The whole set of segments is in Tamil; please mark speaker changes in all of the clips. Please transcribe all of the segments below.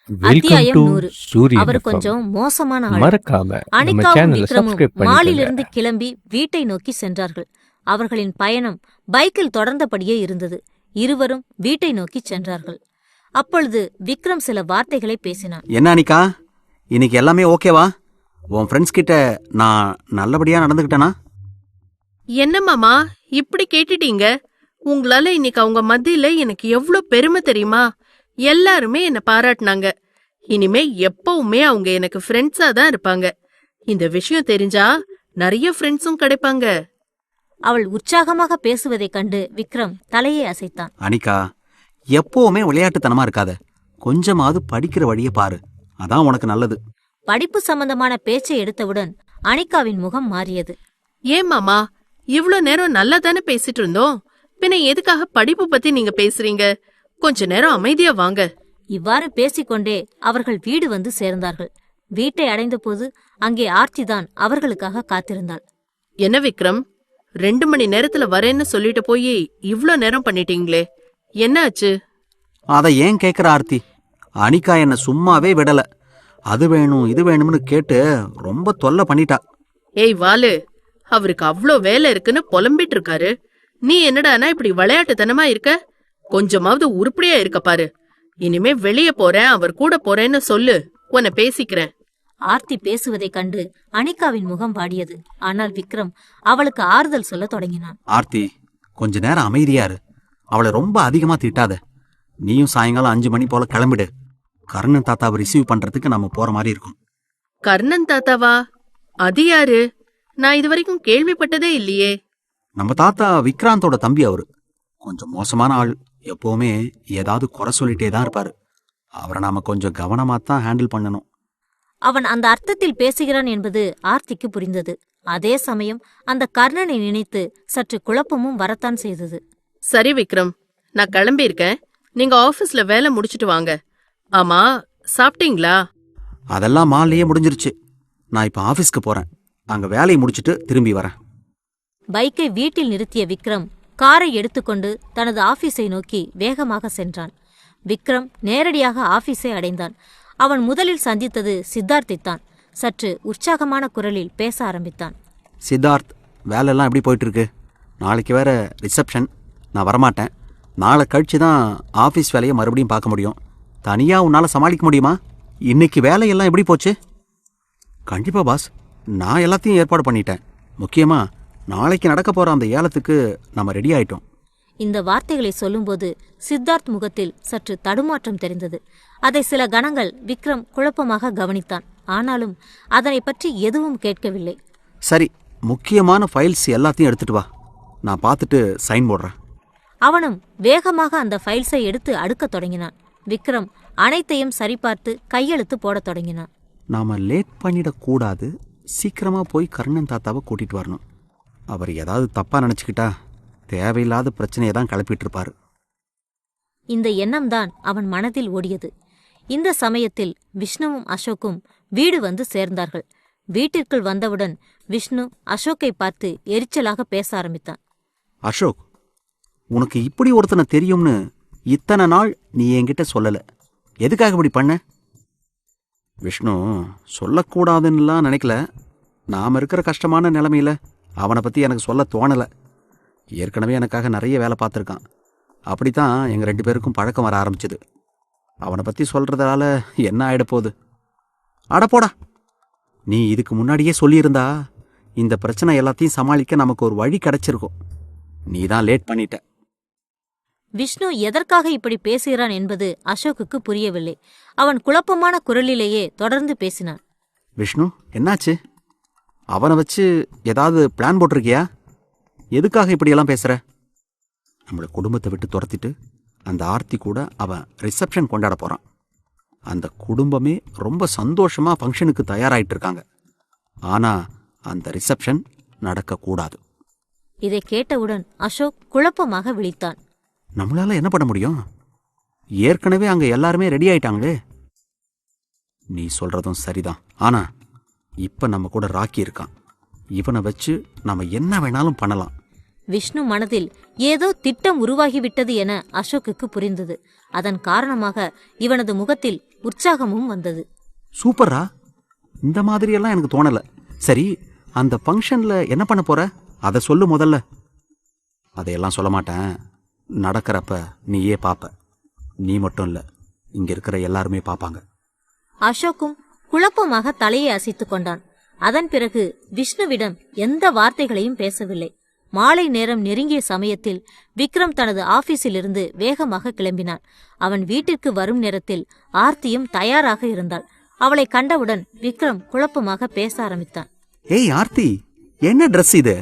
Speaker 1: வெல்கம் டு
Speaker 2: அத்தியாயம் 100.
Speaker 1: சூரியன்
Speaker 2: அவர்
Speaker 1: எஃப்எம்.
Speaker 2: கொஞ்சம் மோசமான ஆள்.
Speaker 1: மறக்காம நம்ம
Speaker 2: அனிகாவும்
Speaker 1: சேனலை
Speaker 2: விக்ரமும்
Speaker 1: சப்ஸ்கிரைப்
Speaker 2: மாலிலிருந்து
Speaker 1: பண்ணிக்கோங்க.
Speaker 2: கிளம்பி வீட்டை நோக்கி சென்றார்கள். அவர்களின் பயணம் பைக்கில் தொடர்ந்தபடியே இருந்தது. இருவரும் வீட்டை நோக்கி சென்றார்கள். அப்பொழுது விக்ரம் சில வார்த்தைகளை பேசினான்.
Speaker 3: என்ன அனிகா, இன்னைக்கு எல்லாமே ஓகேவா? உன் ஃப்ரெண்ட்ஸ் கிட்ட நான் நல்லபடியா நடந்துக்கிட்டேனா?
Speaker 4: என்ன மாமா இப்படி கேட்டுட்டீங்க? உங்களால இன்னைக்கு அவங்க மத்தியில எனக்கு எவ்ளோ பெருமை தெரியுமா? எல்லாருமே என்ன பாராட்டினாங்க. இனிமே எப்பவுமே அவங்க எனக்கு ஃப்ரெண்ட்ஸா தான் இருப்பாங்க. இந்த விஷயம் தெரிஞ்சா நிறைய ஃப்ரெண்ட்ஸும் கிடைப்பாங்க.
Speaker 2: அவள் உற்சாகமாக பேசுவதைக் கண்டு விக்ரம் தலையை அசைத்தான்.
Speaker 3: அனிகா, எப்பவுமே விளையாட்டுத்தனமா இருக்காத. கொஞ்சமாவது படிக்கிற வழியை பாரு. அதான் உனக்கு நல்லது.
Speaker 2: படிப்பு சம்பந்தமான பேச்சை எடுத்தவுடன் அனிகாவின் முகம் மாறியது.
Speaker 4: ஏன் மாமா, இவ்ளோ நேரம் நல்லா தானே பேசிட்டு இருந்தோம். பின்ன எதுக்காக படிப்பு பத்தி நீங்க பேசுறீங்க? கொஞ்ச நேரம் அமைதியா வாங்க.
Speaker 2: இவ்வாறு பேசிக்கொண்டே அவர்கள் வீடு வந்து சேர்ந்தார்கள். வீட்டை அடைந்தபோது அங்கே ஆர்த்திதான் அவர்களுக்காக காத்திருந்தாள்.
Speaker 4: என்ன விக்ரம், 2 மணி நேரத்துல வரேன்னு சொல்லிட்டு போய் இவ்ளோ நேரம் பண்ணிட்டீங்களே, என்ன ஆச்சு?
Speaker 3: அதை ஏன் கேட்குற ஆர்த்தி? அனிகா என்ன சும்மாவே விடல. அது வேணும் இது வேணும்னு கேட்டு ரொம்ப தொல்லை பண்ணிட்டா.
Speaker 4: ஏய் வாலு, அவருக்கு அவ்ளோ வேலை இருக்குன்னு புலம்பிட்டு இருக்காரு. நீ என்னடானா இப்படி விளையாட்டுத்தனமா இருக்க? கொஞ்சமாவது உருப்படியா இருக்க பாரு. இனிமே வெளியே போறேன், அவர் கூட போறேன்னு சொல்லு, உன்னை பேசிக்கிறேன்.
Speaker 2: ஆர்த்தி பேசுவதைக் கண்டு அனிகாவின் முகம் வாடியது. ஆனால் விக்ரம் அவளுக்கு ஆறுதல் சொல்ல தொடங்கினான்.
Speaker 3: ஆர்த்தி, கொஞ்ச நேரம் அமைதியா இரு. அவளை ரொம்ப அதிகமா திட்டாத. நீயும் சாயங்காலம் 5 மணி போல கிளம்பிடு. கர்ணன் தாத்தாவை ரிசீவ் பண்றதுக்கு நம்ம போற மாதிரி இருக்கும்.
Speaker 4: கர்ணன் தாத்தாவா? அது யாரு? நான் இது வரைக்கும் கேள்விப்பட்டதே இல்லையே.
Speaker 3: நம்ம தாத்தா விக்ராந்தோட தம்பி அவரு. கொஞ்சம் மோசமான ஆள். எப்பவுமே ஏதாவது குறை சொல்லிட்டே தான் இருப்பாரு. அவரை நாம கொஞ்சம் கவனமா தான் ஹேண்டில் பண்ணணும்.
Speaker 2: அவன் அந்த அர்த்தத்தில் பேசுகிறான் என்பது ஆர்த்திக்கு புரிந்தது. அதே சமயம் அந்த கர்ணனை நினைத்து சற்று குழப்பமும் வரத்தான் செய்தது.
Speaker 4: சரி விக்ரம், நான் கிளம்பி இருக்கேன். நீங்க ஆபீஸ்ல வேலை முடிச்சிட்டு வாங்க. ஆமா, சாப்பிட்டீங்களா?
Speaker 3: அதெல்லாம் மாலையே முடிஞ்சிருச்சு. நான் இப்ப ஆபீஸ்க்கு போறேன். அங்க வேலையை முடிச்சிட்டு திரும்பி வரேன்.
Speaker 2: பைக்கை வீட்டில் நிறுத்திய விக்ரம் காரை எடுத்துக்கொண்டு தனது ஆபீஸை நோக்கி வேகமாக சென்றான். விக்ரம் நேரடியாக ஆபீஸை அடைந்தான். அவன் முதலில் சந்தித்தது சித்தார்த்தைத்தான். சற்று உற்சாகமான குரலில் பேச ஆரம்பித்தான்.
Speaker 3: சித்தார்த், வேலையெல்லாம் எப்படி போயிட்டு இருக்கு? நாளைக்கு வேற ரிசப்ஷன். நான் வரமாட்டேன். நாளை கழிச்சு தான் ஆஃபீஸ் வேலையை மறுபடியும் பார்க்க முடியும். தனியா உன்னால சமாளிக்க முடியுமா? இன்னைக்கு வேலையெல்லாம் எப்படி போச்சு? கண்டிப்பா பாஸ், நான் எல்லாத்தையும் ஏற்பாடு பண்ணிட்டேன். முக்கியமா நாளைக்கு நடக்க போற அந்த ஏலத்துக்கு நம்ம ரெடி ஆயிட்டோம்.
Speaker 2: இந்த வார்த்தைகளை சொல்லும்போது சித்தார்த் முகத்தில் சற்று தடுமாற்றம் தெரிந்தது. அதை சில கணங்கள் விக்ரம் குழப்பமாக கவனித்தான். ஆனாலும் அதனை பற்றி எதுவும் கேட்கவில்லை.
Speaker 3: சரி, முக்கியமான ஃபைல்ஸ் எல்லாத்தையும் எடுத்துட்டு வா. நான் பார்த்துட்டு சைன் போடுறேன்.
Speaker 2: அவனும் வேகமாக அந்த ஃபைல்ஸை எடுத்து அடுக்கத் தொடங்கினான். விக்ரம் அனைத்தையும் சரிபார்த்து கையெழுத்து போடத் தொடங்கினான்.
Speaker 3: நாம லேட் பண்ணிடக்கூடாது. சீக்கிரமா போய் கர்ணன் தாத்தாவை கூட்டிட்டு வரணும். அவர் ஏதாவது தப்பா நினைச்சுக்கிட்டா தேவையில்லாத பிரச்சனையை தான் கிளப்பிட்டு இருப்பாரு.
Speaker 2: இந்த எண்ணம்தான் அவன் மனதில் ஓடியது. இந்த சமயத்தில் விஷ்ணுவும் அசோக்கும் வீடு வந்து சேர்ந்தார்கள். வீட்டிற்குள் வந்தவுடன் விஷ்ணு அசோக்கை பார்த்து எரிச்சலாக பேச ஆரம்பித்தான்.
Speaker 3: அசோக், உனக்கு இப்படி ஒருத்தனை தெரியும்னு இத்தனை நாள் நீ என்கிட்ட சொல்லல. எதுக்காக இப்படி பண்ண? விஷ்ணு, சொல்லக்கூடாதுன்னுலாம் நினைக்கல. நாம இருக்கிற கஷ்டமான நிலைமையில அவனை பத்தி எனக்கு சொல்ல தோணல. ஏற்கனவே எனக்காக நிறைய வேலை பார்த்துருக்கான். அப்படித்தான் எங்க 2 பேருக்கும் பழக்கம் வர ஆரம்பிச்சது. அவனை பத்தி சொல்றதால என்ன ஆயிடப்போகுது? அடப்போடா, நீ இதுக்கு முன்னாடியே சொல்லியிருந்தா இந்த பிரச்சனை எல்லாத்தையும் சமாளிக்க நமக்கு ஒரு வழி கிடைச்சிருக்கும். நீ தான் லேட் பண்ணிட்ட.
Speaker 2: விஷ்ணு எதற்காக இப்படி பேசுகிறான் என்பது அசோக்குக்கு புரியவில்லை. அவன் குழப்பமான குரலிலேயே தொடர்ந்து பேசினான்.
Speaker 3: விஷ்ணு, என்னாச்சு? அவனை வச்சு ஏதாவது பிளான் போட்டிருக்கியா? எதுக்காக இப்படியெல்லாம் பேசுற? நம்மளை குடும்பத்தை விட்டு துரத்திட்டு அந்த ஆர்த்தி கூட அவன் ரிசப்ஷன் கொண்டாட போறான். அந்த குடும்பமே ரொம்ப சந்தோஷமா ஃபங்க்ஷனுக்கு தயாராயிட்டு இருக்காங்க. ஆனா அந்த ரிசப்ஷன் நடக்கக்கூடாது.
Speaker 2: இதை கேட்டவுடன் அசோக் குழப்பமாக விழித்தான்.
Speaker 3: நம்மளால என்ன பண்ண முடியும்? ஏற்கனவே அங்க எல்லாருமே ரெடி ஆயிட்டாங்களே. நீ சொல்றதும் சரிதான். ஆனா இப்ப நம்ம கூட ராக்கி இருக்கான். இவனை வச்சு நம்ம என்ன வேணாலும் பண்ணலாம்.
Speaker 2: விஷ்ணு மனதில் ஏதோ திட்டம் உருவாகிவிட்டது என அசோக்குக்கு புரிந்தது. அதன் காரணமாக இவனது முகத்தில் உற்சாகமும் வந்தது.
Speaker 3: சூப்பரா, இந்த மாதிரியெல்லாம் எனக்கு தோணல. சரி, அந்த ஃபங்க்ஷன்ல என்ன பண்ண போற? அதை சொல்லு முதல்ல. அதையெல்லாம் சொல்ல மாட்டேன். நடக்கிறப்ப நீயே பாப்ப. நீ மட்டும் இல்ல, இங்க இருக்கிற எல்லாருமே பாப்பாங்க.
Speaker 2: அசோக்கும் குழப்பமாக தலையை அசைத்துக் கொண்டான். அதன் பிறகு விஷ்ணுவிடம் எந்த வார்த்தைகளையும் பேசவில்லை. மாலை நேரம் நெருங்கிய சமயத்தில் விக்ரம் தனது ஆபீஸிலிருந்து வேகமாக கிளம்பினான். அவன் வீட்டிற்கு வரும் நேரத்தில் ஆர்த்தியும் தயாராக இருந்தாள். அவளை கண்டவுடன் விக்ரம் குழப்பமாக பேச ஆரம்பித்தான்.
Speaker 3: ஏய் ஆர்த்தி, என்ன ட்ரெஸ் இது?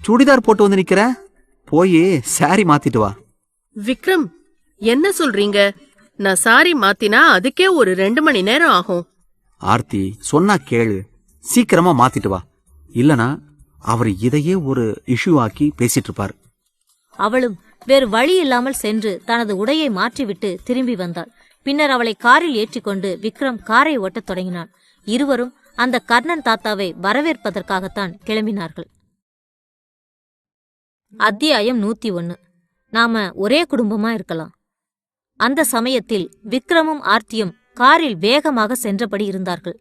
Speaker 3: சுடிதார் போட்டு வந்து நிக்கிற? போய் சாரி மாத்திட்டு வா.
Speaker 4: விக்ரம், என்ன சொல்றீங்க? நான் சாரி மாத்தினா அதுக்கே ஒரு 2 மணி நேரம் ஆகும்.
Speaker 3: ஆர்த்தி, சொன்னா கேளு, சீக்கிரமா மாத்திட்டு வா. இல்லனா அவர் இதையே ஒரு இஷ்யூ ஆக்கி பேசிட்டு இருப்பார்.
Speaker 2: அவளும் வேறு வழி இல்லாமல் சென்று தனது உடையை மாற்றிவிட்டு திரும்பி வந்தாள். பின்னர் அவளை காரில் ஏற்றிக்கொண்டு விக்ரம் காரை ஓட்டத் தொடங்கினான். இருவரும் அந்த கர்ணன் தாத்தாவை வரவேற்பதற்காகத்தான் கிளம்பினார்கள். அத்தியாயம் 101. நாம ஒரே குடும்பமா இருக்கலாம். அந்த சமயத்தில் விக்ரமும் ஆர்த்தியும் காரில் வேகமாக சென்றபடி இருந்தார்கள்.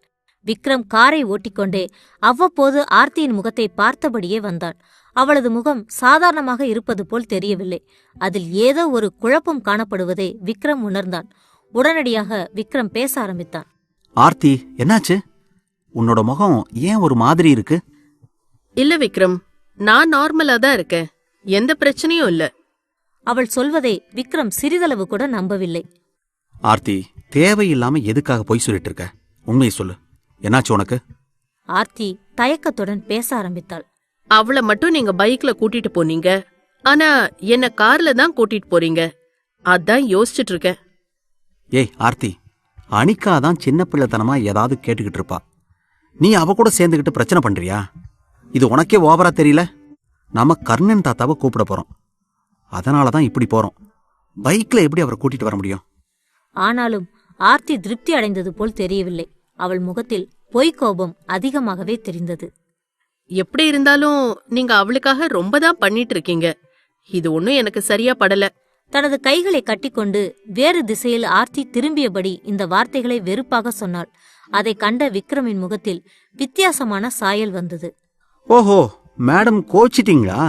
Speaker 2: விக்ரம் காரை ஓட்டிக்கொண்டே அவ்வப்போது ஆர்த்தியின் முகத்தை பார்த்தபடியே வந்தான். அவளது முகம் சாதாரணமாக இருப்பது போல் தெரியவில்லை. அதில் ஏதோ ஒரு குழப்பம் காணப்படுவதை விக்ரம் உணர்ந்தான். உடனடியாக விக்ரம் பேச ஆரம்பித்தான்.
Speaker 3: ஆர்த்தி, என்னாச்சு? உன்னோட முகம் ஏன் ஒரு மாதிரி இருக்கு?
Speaker 4: இல்ல விக்ரம், நான் நார்மலா தான் இருக்கேன். எந்த பிரச்சனையும் இல்ல.
Speaker 2: அவள் சொல்வதை விக்ரம் சிறிதளவு கூட நம்பவில்லை.
Speaker 3: ஆர்த்தி, தேவையில்லாம எதுக்காக பொய் சொல்லிட்டு இருக்க? உண்மையை சொல்லு, என்னாச்சு உனக்கு?
Speaker 2: ஆர்த்தி தயக்கத்துடன் பேச ஆரம்பித்தாள்.
Speaker 4: அவளை மட்டும் நீங்க பைக்ல கூட்டிட்டு போனீங்க, ஆனா என்ன கார்ல தான் கூட்டிட்டு போறீங்க. அதான் யோசிச்சுட்டு இருக்கேன்.
Speaker 3: ஏய் ஆர்த்தி, அனிக்காதான் சின்ன பிள்ளைத்தனமா ஏதாவது கேட்டுக்கிட்டு இருப்பா. நீ அவ கூட சேர்ந்துக்கிட்டு பிரச்சனை பண்றியா? இது உனக்கே ஓவரா தெரியல? நாம கர்ணன் தாத்தாவை கூப்பிட போறோம். அதனாலதான் இப்படி போறோம். பைக்ல எப்படி அவரை கூட்டிட்டு வர முடியும்?
Speaker 2: ஆனாலும் ஆர்த்தி திருப்தி அடைந்தது போல் தெரியவில்லை. அவள் முகத்தில் பொய்க்கோபம் அதிகமாகவே தெரிந்தது.
Speaker 4: எப்படி இருந்தாலும் நீங்க அவளுக்காக ரொம்ப தான் பண்ணிட்டு இருக்கீங்க. இது ஒன்னும் எனக்கு சரியா படல.
Speaker 2: தனது கைகளை கட்டிக்கொண்டு வேறு திசையில் ஆர்த்தி திரும்பியபடி இந்த வார்த்தைகளை வெறுப்பாக சொன்னாள். அதை கண்ட விக்ரமின் முகத்தில் வித்தியாசமான சாயல் வந்தது.
Speaker 3: ஓஹோ, மேடம் கோச்சிட்டீங்களா?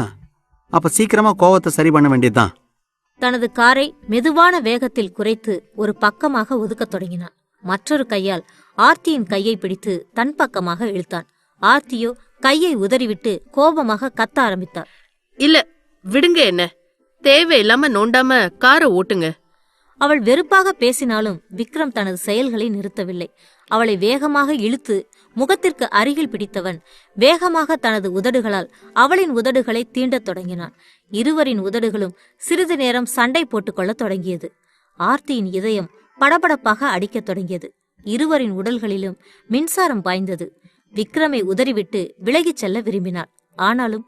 Speaker 3: அப்ப சீக்கிரமா கோவத்தை சரி பண்ண வேண்டியதுதான்.
Speaker 2: தனது காரை மெதுவான வேகத்தில் குறைத்து ஒரு பக்கமாக ஒதுக்கத் தொடங்கினான். மற்றொரு கையால் ஆர்த்தியின் கையை பிடித்து தன் பக்கமாக இழுத்தான். ஆர்த்தியோ கையை உதறிவிட்டு கோபமாக கத்த ஆரம்பித்தார்.
Speaker 4: இல்ல, விடுங்க, என்ன தேவையில்லாம நோண்டாம காரை ஓட்டுங்க.
Speaker 2: அவள் வெறுப்பாக பேசினாலும் விக்ரம் தனது செயல்களை நிறுத்தவில்லை. அவளை வேகமாக இழுத்து முகத்திற்கு அருகில் பிடித்தவன் வேகமாக தனது உதடுகளால் அவளின் உதடுகளை தீண்டத் தொடங்கினான். இருவரின் உதடுகளும் சிறிது நேரம் சண்டை போட்டுக்கொள்ளத் தொடங்கியது. ஆர்த்தியின் இதயம் படபடப்பாக அடிக்கத் தொடங்கியது. இருவரின் உடல்களிலும் மின்சாரம் பாய்ந்தது. விக்ரமை உதறிவிட்டு விலகிச் செல்ல விரும்பினாள். ஆனாலும்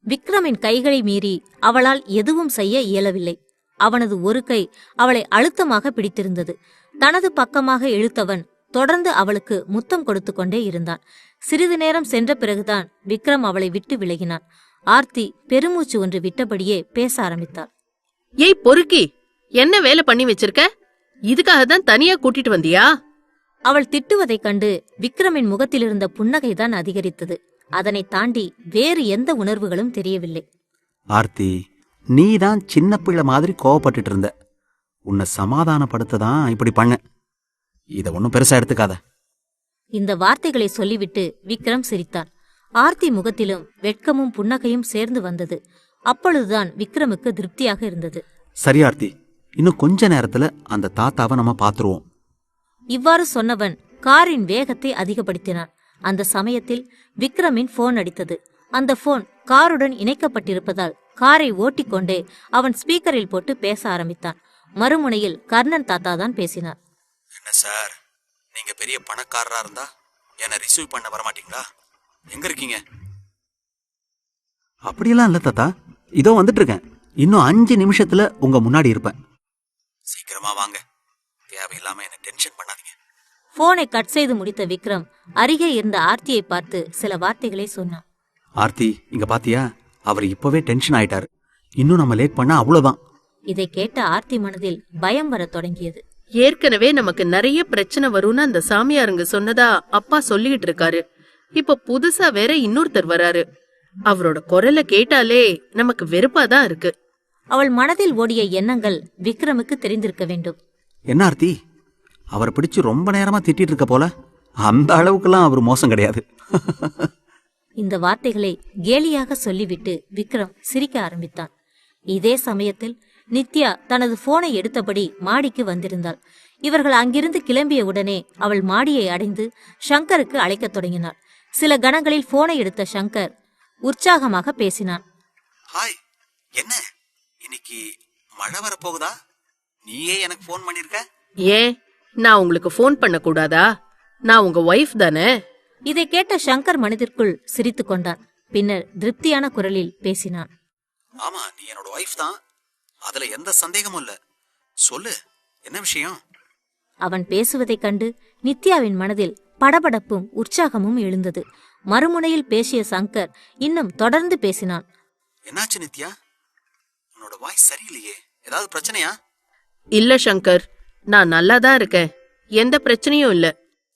Speaker 2: விக்ரமின் கைகளை மீறி அவளால் எதுவும் செய்ய இயலவில்லை. அவனது ஒரு கை அவளை அழுத்தமாக பிடித்திருந்தது. தனது பக்கமாக இழுத்தவன் தொடர்ந்து அவளுக்கு முத்தம் கொடுத்து கொண்டே இருந்தான். சிறிது நேரம் சென்ற பிறகுதான் விக்ரம் அவளை விட்டு விலகினான். ஆர்த்தி பெருமூச்சு ஒன்று விட்டபடியே பேச ஆரம்பித்தாள்.
Speaker 4: ஏய் பொறுக்கி, என்ன வேலை பண்ணி வச்சிருக்க? இதுக்காக தான் தனியா கூட்டிட்டு வந்தியா?
Speaker 2: அவள் திட்டுவதைக் கண்டு விக்ரமின் முகத்திலிருந்த புன்னகைதான் அதிகரித்தது. அதனை தாண்டி வேறு எந்த உணர்வுகளும் தெரியவில்லை.
Speaker 3: ஆர்த்தி, நீதான் சின்ன பிள்ளை மாதிரி கோவப்பட்டுட்டு இருந்த. உன்னை சமாதானப்படுத்ததான் இப்படி பண்ண. இத ஒன்னும் பெருசா எடுத்துக்காத.
Speaker 2: இந்த வார்த்தைகளை சொல்லிவிட்டு விக்ரம் சிரித்தான். ஆர்த்தி முகத்திலும் வெட்கமும் புன்னகையும் சேர்ந்து வந்தது. அப்பொழுதுதான் விக்ரமுக்கு திருப்தியாக இருந்தது.
Speaker 3: சரி ஆர்த்தி, இன்னும் கொஞ்ச நேரத்துல அந்த தாத்தாவை நம்ம பாத்துருவோம்.
Speaker 2: இவ்வாறு சொன்னவன் காரின் வேகத்தை அதிகப்படுத்தினான். அந்த சமயத்தில் விக்ரமின் போன் அடித்தது. அந்த போன் காருடன் இணைக்கப்பட்டிருப்பதால் காரை ஓட்டிக்கொண்டே அவன் ஸ்பீக்கரில் போட்டு பேச ஆரம்பித்தான். மறுமுனையில் கர்ணன் தாத்தா தான் பேசினார்.
Speaker 3: என்ன சார், நீங்க பெரிய பணக்காரரா இருந்தா என்ன ரிசீவ் பண்ண வரமாட்டீங்களா? எங்க இருக்கீங்க? அப்படியெல்லாம் இல்ல தாத்தா, இதோ வந்துட்டு இருக்கேன். இன்னும் 5 நிமிஷத்துல உங்க முன்னாடி இருப்பேன். சீக்கிரமா வாங்க, தேவையில்லாம என்ன டென்ஷன் பண்ணாதீங்க.
Speaker 2: போனை கட் செய்து முடித்த விக்ரம் அருகே இருந்த ஆர்த்தியை பார்த்து சில வார்த்தைகளை சொன்னான்.
Speaker 3: ஆர்த்தி, இங்க பாத்தியா? அவர் இப்பவே டென்ஷன் ஆயிட்டாரு. இன்னும் நம்ம லேட் பண்ணா அவ்வளவுதான்.
Speaker 2: இதை கேட்ட ஆர்த்தி மனதில் பயம் வரத் தொடங்கியது.
Speaker 4: ஏற்கனவே நமக்கு நிறைய பிரச்சனை வரும்னு அந்த சாமியாருங்க சொன்னதா அப்பா சொல்லிட்டு இருக்காரு. இப்ப புதுசா வேற இன்னொருத்தர் வராரு. அவரோட குரலை கேட்டாலே நமக்கு வெறுப்பாதான் இருக்கு.
Speaker 2: அவள் மனதில் ஓடிய எண்ணங்கள் விக்ரமுக்கு தெரிந்திருக்க வேண்டும்.
Speaker 3: என்ன ஆர்த்தி, அவரை பிடிச்சு ரொம்ப நேரமா திட்டிட்டு இருக்க போல. அந்த அளவுக்குலாம் அவர் மோசம் கிடையாது.
Speaker 2: இந்த வார்த்தைகளை கேலியாக சொல்லிவிட்டு விக்ரம் சிரிக்க ஆரம்பித்தான். இதே சமயத்தில் நித்யா தனது போனை எடுத்தபடி மாடிக்கு வந்திருந்தாள். இவர்கள் அங்கிருந்து கிளம்பிய உடனே அவள் மாடியை அடைந்து சங்கருக்கு அழைக்கத் தொடங்கினாள். சில கணங்களில் போனை எடுத்த சங்கர் உற்சாகமாக பேசினான்.
Speaker 3: ஹாய், என்ன இன்னைக்கு மழை வர போகுதா? நீயே எனக்கு போன் பண்ணிருக்க.
Speaker 4: ஏன் நான் உங்களுக்கு போன் பண்ண கூடாதா? நான் உங்க ஒய்ஃப் தானே.
Speaker 2: இதை கேட்ட சங்கர் மனதிற்குள் சிரித்து கொண்டான். பின்னர் திருப்தியான குரலில் பேசினான்.
Speaker 3: ஆமா, நீ என்னோட ஒய்ஃப் தான், அதுல எந்த சந்தேகமும் இல்ல. சொல்லு, என்ன விஷயம்?
Speaker 2: அவன் பேசுவதைக் கண்டு நித்யாவின் மனதில் படபடப்பும் உற்சாகமும் எழுந்தது. மறுமுனையில் பேசிய சங்கர் இன்னும் தொடர்ந்து பேசினான்.
Speaker 3: என்னாச்சு நித்யா, உன்னோட வாய்ஸ் சரியில்லையே, ஏதாவது பிரச்சனையா?
Speaker 4: இல்ல சங்கர், நான் நல்லாதான் இருக்கேன், எந்த பிரச்சனையும் இல்ல.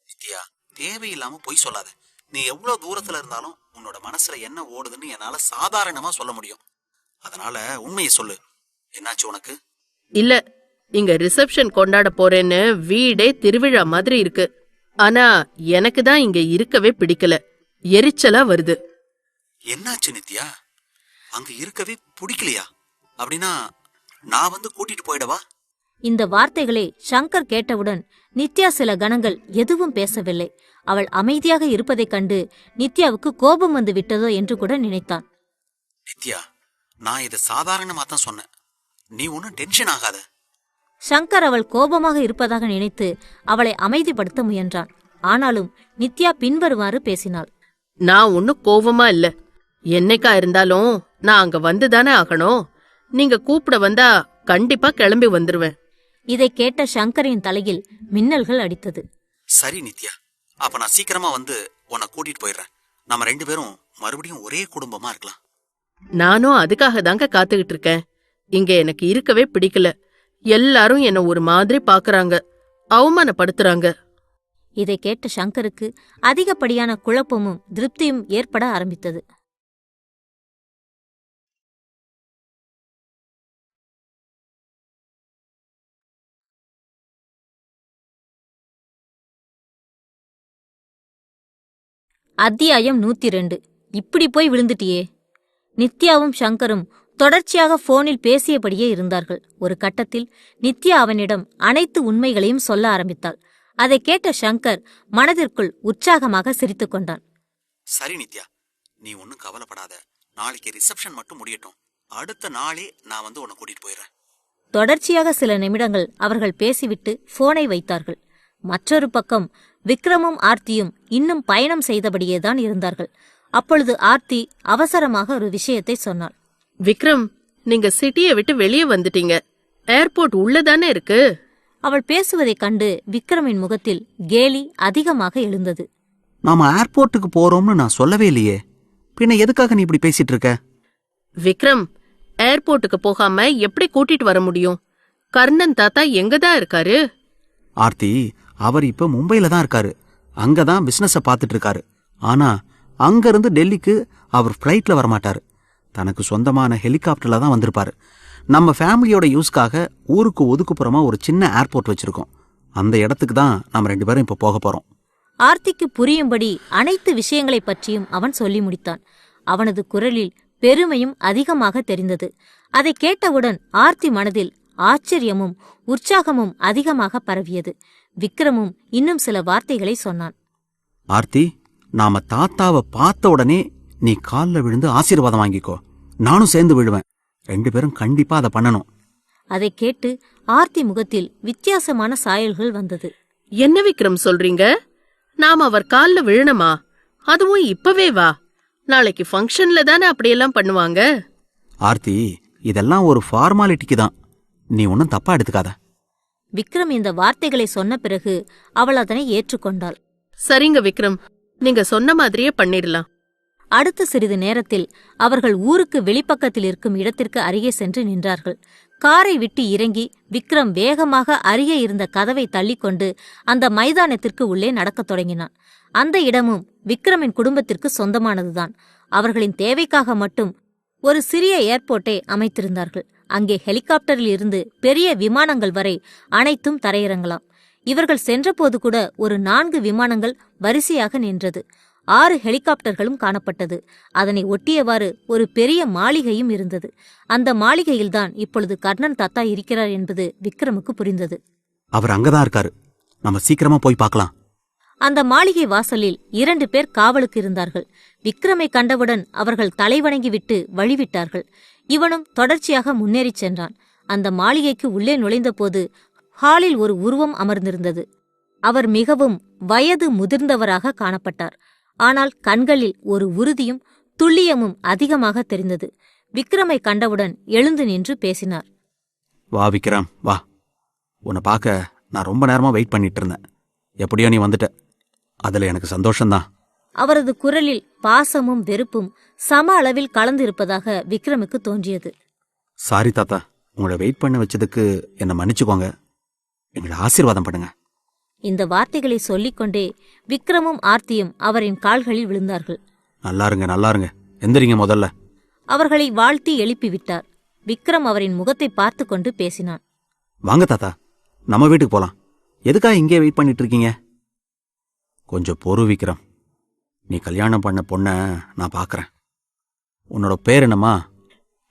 Speaker 3: நித்யா, தேவையில்லாம பொய் சொல்லாத. நீ எவ்வளவு தூரத்துல இருந்தாலும் உன்னோட மனசுல என்ன ஓடுதுன்னு என்னால சாதாரணமா சொல்ல முடியும். அதனால உண்மையை சொல்லு, என்னாச்சு உனக்கு?
Speaker 4: இல்ல, இங்க ரிசப்ஷன் கொண்டாட போறேன்னு வீடே திருவிழா மாதிரி இருக்கு. ஆனா எனக்கு தான் இங்க இருக்கவே பிடிக்கல, எரிச்சலா வருது.
Speaker 3: என்னாச்சு நித்யா, அங்க இருக்கவே பிடிக்கலையா? அப்படின்னா நான் வந்து கூட்டிட்டு போயிடவா?
Speaker 2: இந்த வார்த்தைகளை சங்கர் கேட்டவுடன் நித்யா சில கணங்கள் எதுவும் பேசவில்லை. அவள் அமைதியாக இருப்பதைக் கண்டு நித்யாவுக்கு கோபம் வந்து விட்டதோ என்று கூட நினைத்தான்.
Speaker 3: நித்யா, நான் இதை சாதாரணமா தான் சொன்னேன், நீ ஒன்னும் டென்ஷன் ஆகாத.
Speaker 2: சங்கர் அவள் கோபமாக இருப்பதாக நினைத்து அவளை அமைதிப்படுத்த முயன்றான். ஆனாலும் நித்யா பின்வருமாறு பேசினாள்.
Speaker 4: நான் ஒன்னும் கோவமா இல்ல. என்னைக்கா இருந்தாலும் நான் அங்க வந்துதானே ஆகணும். நீங்க கூப்பிட வந்தா கண்டிப்பா கிளம்பி வந்துருவேன்.
Speaker 2: இதை கேட்ட சங்கரின் தலையில் மின்னல்கள் அடித்தது.
Speaker 3: சரி நித்யா, அப்ப நான் சீக்கிரமா வந்து உன்னை கூட்டிட்டு போயிடுறேன். நம்ம 2 பேரும் மறுபடியும் ஒரே குடும்பமா இருக்கலாம்.
Speaker 4: நானும் அதுக்காக தாங்க காத்துக்கிட்டு இருக்கேன். இங்க எனக்கு இருக்கவே பிடிக்கல. எல்லாரும் என்ன ஒரு மாதிரி பாக்குறாங்க, அவமானப்படுத்துறாங்க.
Speaker 2: இதை கேட்ட சங்கருக்கு அதிகப்படியான குழப்பமும் திருப்தியும் ஏற்பட ஆரம்பித்தது. அத்தியாயம் 102. இப்படி போய் விழுந்துட்டியே. நித்யாவும் சங்கரும் தொடர்ச்சியாக போனில் பேசியபடியே இருந்தார்கள். ஒரு கட்டத்தில் நித்யா அவனிடம் அனைத்து உண்மைகளையும் சொல்ல ஆரம்பித்தாள். அதை கேட்ட சங்கர் மனதிற்குள் உற்சாகமாக சிரித்துக் கொண்டான்.
Speaker 3: சரி நித்யா, நீ ஒன்னும் கவலைப்படாத. நாளைக்கு ரிசப்ஷன் மட்டும் முடியட்டும், அடுத்த நாளே நான் வந்து உன்னை கூட்டிட்டு போயிடுறேன்.
Speaker 2: தொடர்ச்சியாக சில நிமிடங்கள் அவர்கள் பேசிவிட்டு போனை வைத்தார்கள். மற்றொரு பக்கம் விக்ரமும் ஆர்த்தியும் இன்னும் பயணம் செய்தபடியேதான் இருந்தார்கள். அப்பொழுது ஆர்த்தி அவசரமாக ஒரு விஷயத்தை சொன்னாள்.
Speaker 4: விக்ரம், நீங்க சிட்டியை விட்டு வெளியே வந்துட்டீங்க. ஏர்போர்ட் உள்ளதானே இருக்கு.
Speaker 2: அவள் பேசுவதைக் கண்டு விக்ரமின் முகத்தில் கேலி அதிகமாக எழுந்தது.
Speaker 3: நாம ஏர்போர்ட்டுக்கு போறோம்னு நான் சொல்லவே இல்லையே, பின்ன எதுக்காக நீ இப்படி பேசிட்டு இருக்க?
Speaker 4: விக்ரம், ஏர்போர்ட்டுக்கு போகாம எப்படி கூட்டிட்டு வர முடியும்? கர்ணன் தாத்தா எங்கதான் இருக்காரு?
Speaker 3: ஆர்த்தி, அவர் இப்ப மும்பைல தான் இருக்காரு. அங்கதான் பிசினஸ பாத்துட்டு இருக்காரு. ஆனா அங்க இருந்து டெல்லிக்கு அவர் பிளைட்ல வரமாட்டாரு. தனக்கு சொந்தமான ஹெலிகாப்டர்ல தான் வந்திருப்பாரு. நம்ம ஃபேமிலியோட யூஸ்க்காக ஊருக்கு ஒதுக்குப்புறமா ஒரு சின்ன ஏர்போர்ட் வச்சிருக்கோம். அந்த இடத்துக்கு தான் நம்ம 2 பேரும் இப்ப போக போறோம்.
Speaker 2: ஆர்த்திக்கு புரியும்படி அனைத்து விஷயங்களை பற்றியும் அவன் சொல்லி முடித்தான். அவனது குரலில் பெருமையும் அதிகமாக தெரிந்தது. அதை கேட்டவுடன் ஆர்த்தி மனதில் ஆச்சரியமும் உற்சாகமும் அதிகமாக பரவியது. விக்ரமும் இன்னும் சில வார்த்தைகளை சொன்னான்.
Speaker 3: ஆர்த்தி, நாம தாத்தாவை பார்த்த உடனே நீ கால்ல விழுந்து ஆசீர்வாதம் வாங்கிக்கோ. நானும் சேர்ந்து விழுவேன். 2 பேரும் கண்டிப்பா அதை பண்ணணும்.
Speaker 2: அதை கேட்டு ஆர்த்தி முகத்தில் வித்தியாசமான சாயல்கள் வந்தது.
Speaker 4: என்ன விக்ரம் சொல்றீங்க? நாம அவர் கால்ல விழணுமா? அதுவும் இப்பவே வா? நாளைக்கு ஃபங்க்ஷன்ல தானே அப்படியெல்லாம் பண்ணுவாங்க.
Speaker 3: ஆர்த்தி, இதெல்லாம் ஒரு ஃபார்மாலிட்டிக்கு தான், நீ ஒன்னும் தப்பா எடுத்துக்காத.
Speaker 2: விக்ரம் இந்த வார்த்தைகளை சொன்ன பிறகு அவள் அதனை ஏற்றுக்கொண்டாள்.
Speaker 4: சரிங்க விக்ரம், நீங்க சொன்ன மாதிரியே பண்ணிடலாம்.
Speaker 2: அடுத்த சிறிது நேரத்தில் அவர்கள் ஊருக்கு வெளிப்பக்கத்தில் இருக்கும் இடத்திற்கு அருகே சென்று நின்றார்கள். காரை விட்டு இறங்கி விக்ரம் வேகமாக அருகே இருந்த கதவை தள்ளிக்கொண்டு அந்த மைதானத்திற்கு உள்ளே நடக்கத் தொடங்கினான். அந்த இடமும் விக்ரமின் குடும்பத்திற்கு சொந்தமானதுதான். அவர்களின் தேவைக்காக மட்டும் ஒரு சிறிய ஏர்போர்ட்டை அமைத்திருந்தார்கள். அங்கே ஹெலிகாப்டரில் இருந்து பெரிய விமானங்கள் வரை அனைத்தும் தரையிறங்கலாம். இவர்கள் சென்றபோது கூட ஒரு 4 விமானங்கள் வரிசையாக நின்றது. 6 ஹெலிகாப்டர்களும் காணப்பட்டது. அதனை ஒட்டியவாறு ஒரு பெரிய மாளிகையும் இருந்தது. அந்த மாளிகையில்தான் இப்பொழுது கர்ணன் தாத்தா இருக்கிறார் என்பது விக்ரமுக்கு புரிந்தது.
Speaker 3: அவர் அங்கதான் இருக்காரு, நம்ம சீக்கிரமா போய் பார்க்கலாம்.
Speaker 2: அந்த மாளிகை வாசலில் 2 பேர் காவலுக்கு இருந்தார்கள். விக்ரமை கண்டவுடன் அவர்கள் தலைவணங்கிவிட்டு வழிவிட்டார்கள். இவனும் தொடர்ச்சியாக முன்னேறிச் சென்றான். அந்த மாளிகைக்கு உள்ளே நுழைந்தபோது ஹாலில் ஒரு உருவம் அமர்ந்திருந்தது. அவர் மிகவும் வயது முதிர்ந்தவராக காணப்பட்டார். ஆனால் கண்களில் ஒரு உறுதியும் துல்லியமும் அதிகமாக தெரிந்தது. விக்ரமை கண்டவுடன் எழுந்து நின்று பேசினார்.
Speaker 3: வா விக்ரம், வா. உன்னை பார்க்க நான் ரொம்ப நேரமா வெயிட் பண்ணிட்டு இருந்தேன். எப்படியோ நீ வந்துட்ட, அதுல எனக்கு சந்தோஷம்தான்.
Speaker 2: அவரது குரலில் பாசமும் வெறுப்பும் சம அளவில் கலந்து இருப்பதாக விக்ரமுக்கு தோன்றியது.
Speaker 3: சாரி தாத்தா, உங்களை வெயிட் பண்ண வச்சதுக்கு என்னை மன்னிச்சுக்கோங்க. எங்களை ஆசீர்வாதம் பண்ணுங்க.
Speaker 2: இந்த வார்த்தைகளை சொல்லிக்கொண்டே விக்ரமும் ஆர்த்தியும் அவரின் கால்களில் விழுந்தார்கள்.
Speaker 3: நல்லா இருங்க, நல்லா இருங்க, எந்திரிங்க முதல்ல.
Speaker 2: அவர்களை வாழ்த்தி எழுப்பிவிட்டார். விக்ரம் அவரின் முகத்தை பார்த்து கொண்டு பேசினான்.
Speaker 3: வாங்க தாத்தா, நம்ம வீட்டுக்கு போலாம். எதுக்காக இங்கே வெயிட் பண்ணிட்டு இருக்கீங்க? கொஞ்சம் பொறு விக்ரம், நீ கல்யாணம் பண்ண பொண்ண நான் பார்க்கறேன். உன்னோட பேர் என்னம்மா?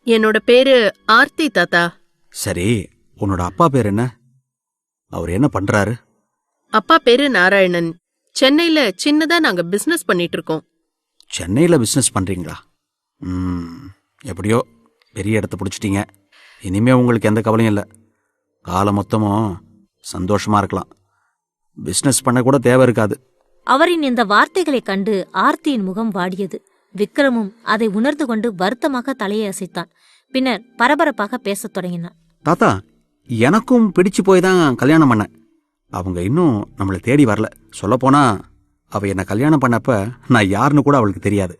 Speaker 4: என்னோட பேரு ஆர்த்தி தாத்தா.
Speaker 3: சரி, உன்னோட அப்பா பேர் என்ன? அவர் என்ன பண்றாரு?
Speaker 4: அப்பா பேரு நாராயணன். சென்னையில சின்னதா நாங்க பிசினஸ் பண்ணிட்டு இருக்கோம்.
Speaker 3: சென்னையில் பிஸ்னஸ் பண்றீங்களா? எப்படியோ பெரிய இடத்த பிடிச்சிட்டீங்க. இனிமே உங்களுக்கு எந்த கவலையும் இல்லை. காலம் மொத்தமும் சந்தோஷமா இருக்கலாம். பிஸ்னஸ் பண்ண கூட தேவை இருக்காது.
Speaker 2: அவரின் இந்த வார்த்தைகளைக் கண்டு ஆர்த்தியின் முகம் வாடியது. விக்ரமும் அதை உணர்ந்து கொண்டு வருத்தமாக தலையை அசைத்தான். பின்னர் பரபரப்பாக பேசத் தொடங்கினான்.
Speaker 3: தாத்தா, எனக்கும் பிடிச்சு போய் தான் கல்யாணம் பண்ணேன். அவங்க இன்னும் நம்மளை தேடி வரல. சொல்லப்போனா அவ என்னை கல்யாணம் பண்ணப்ப நான் யாருன்னு கூட அவளுக்கு தெரியாது.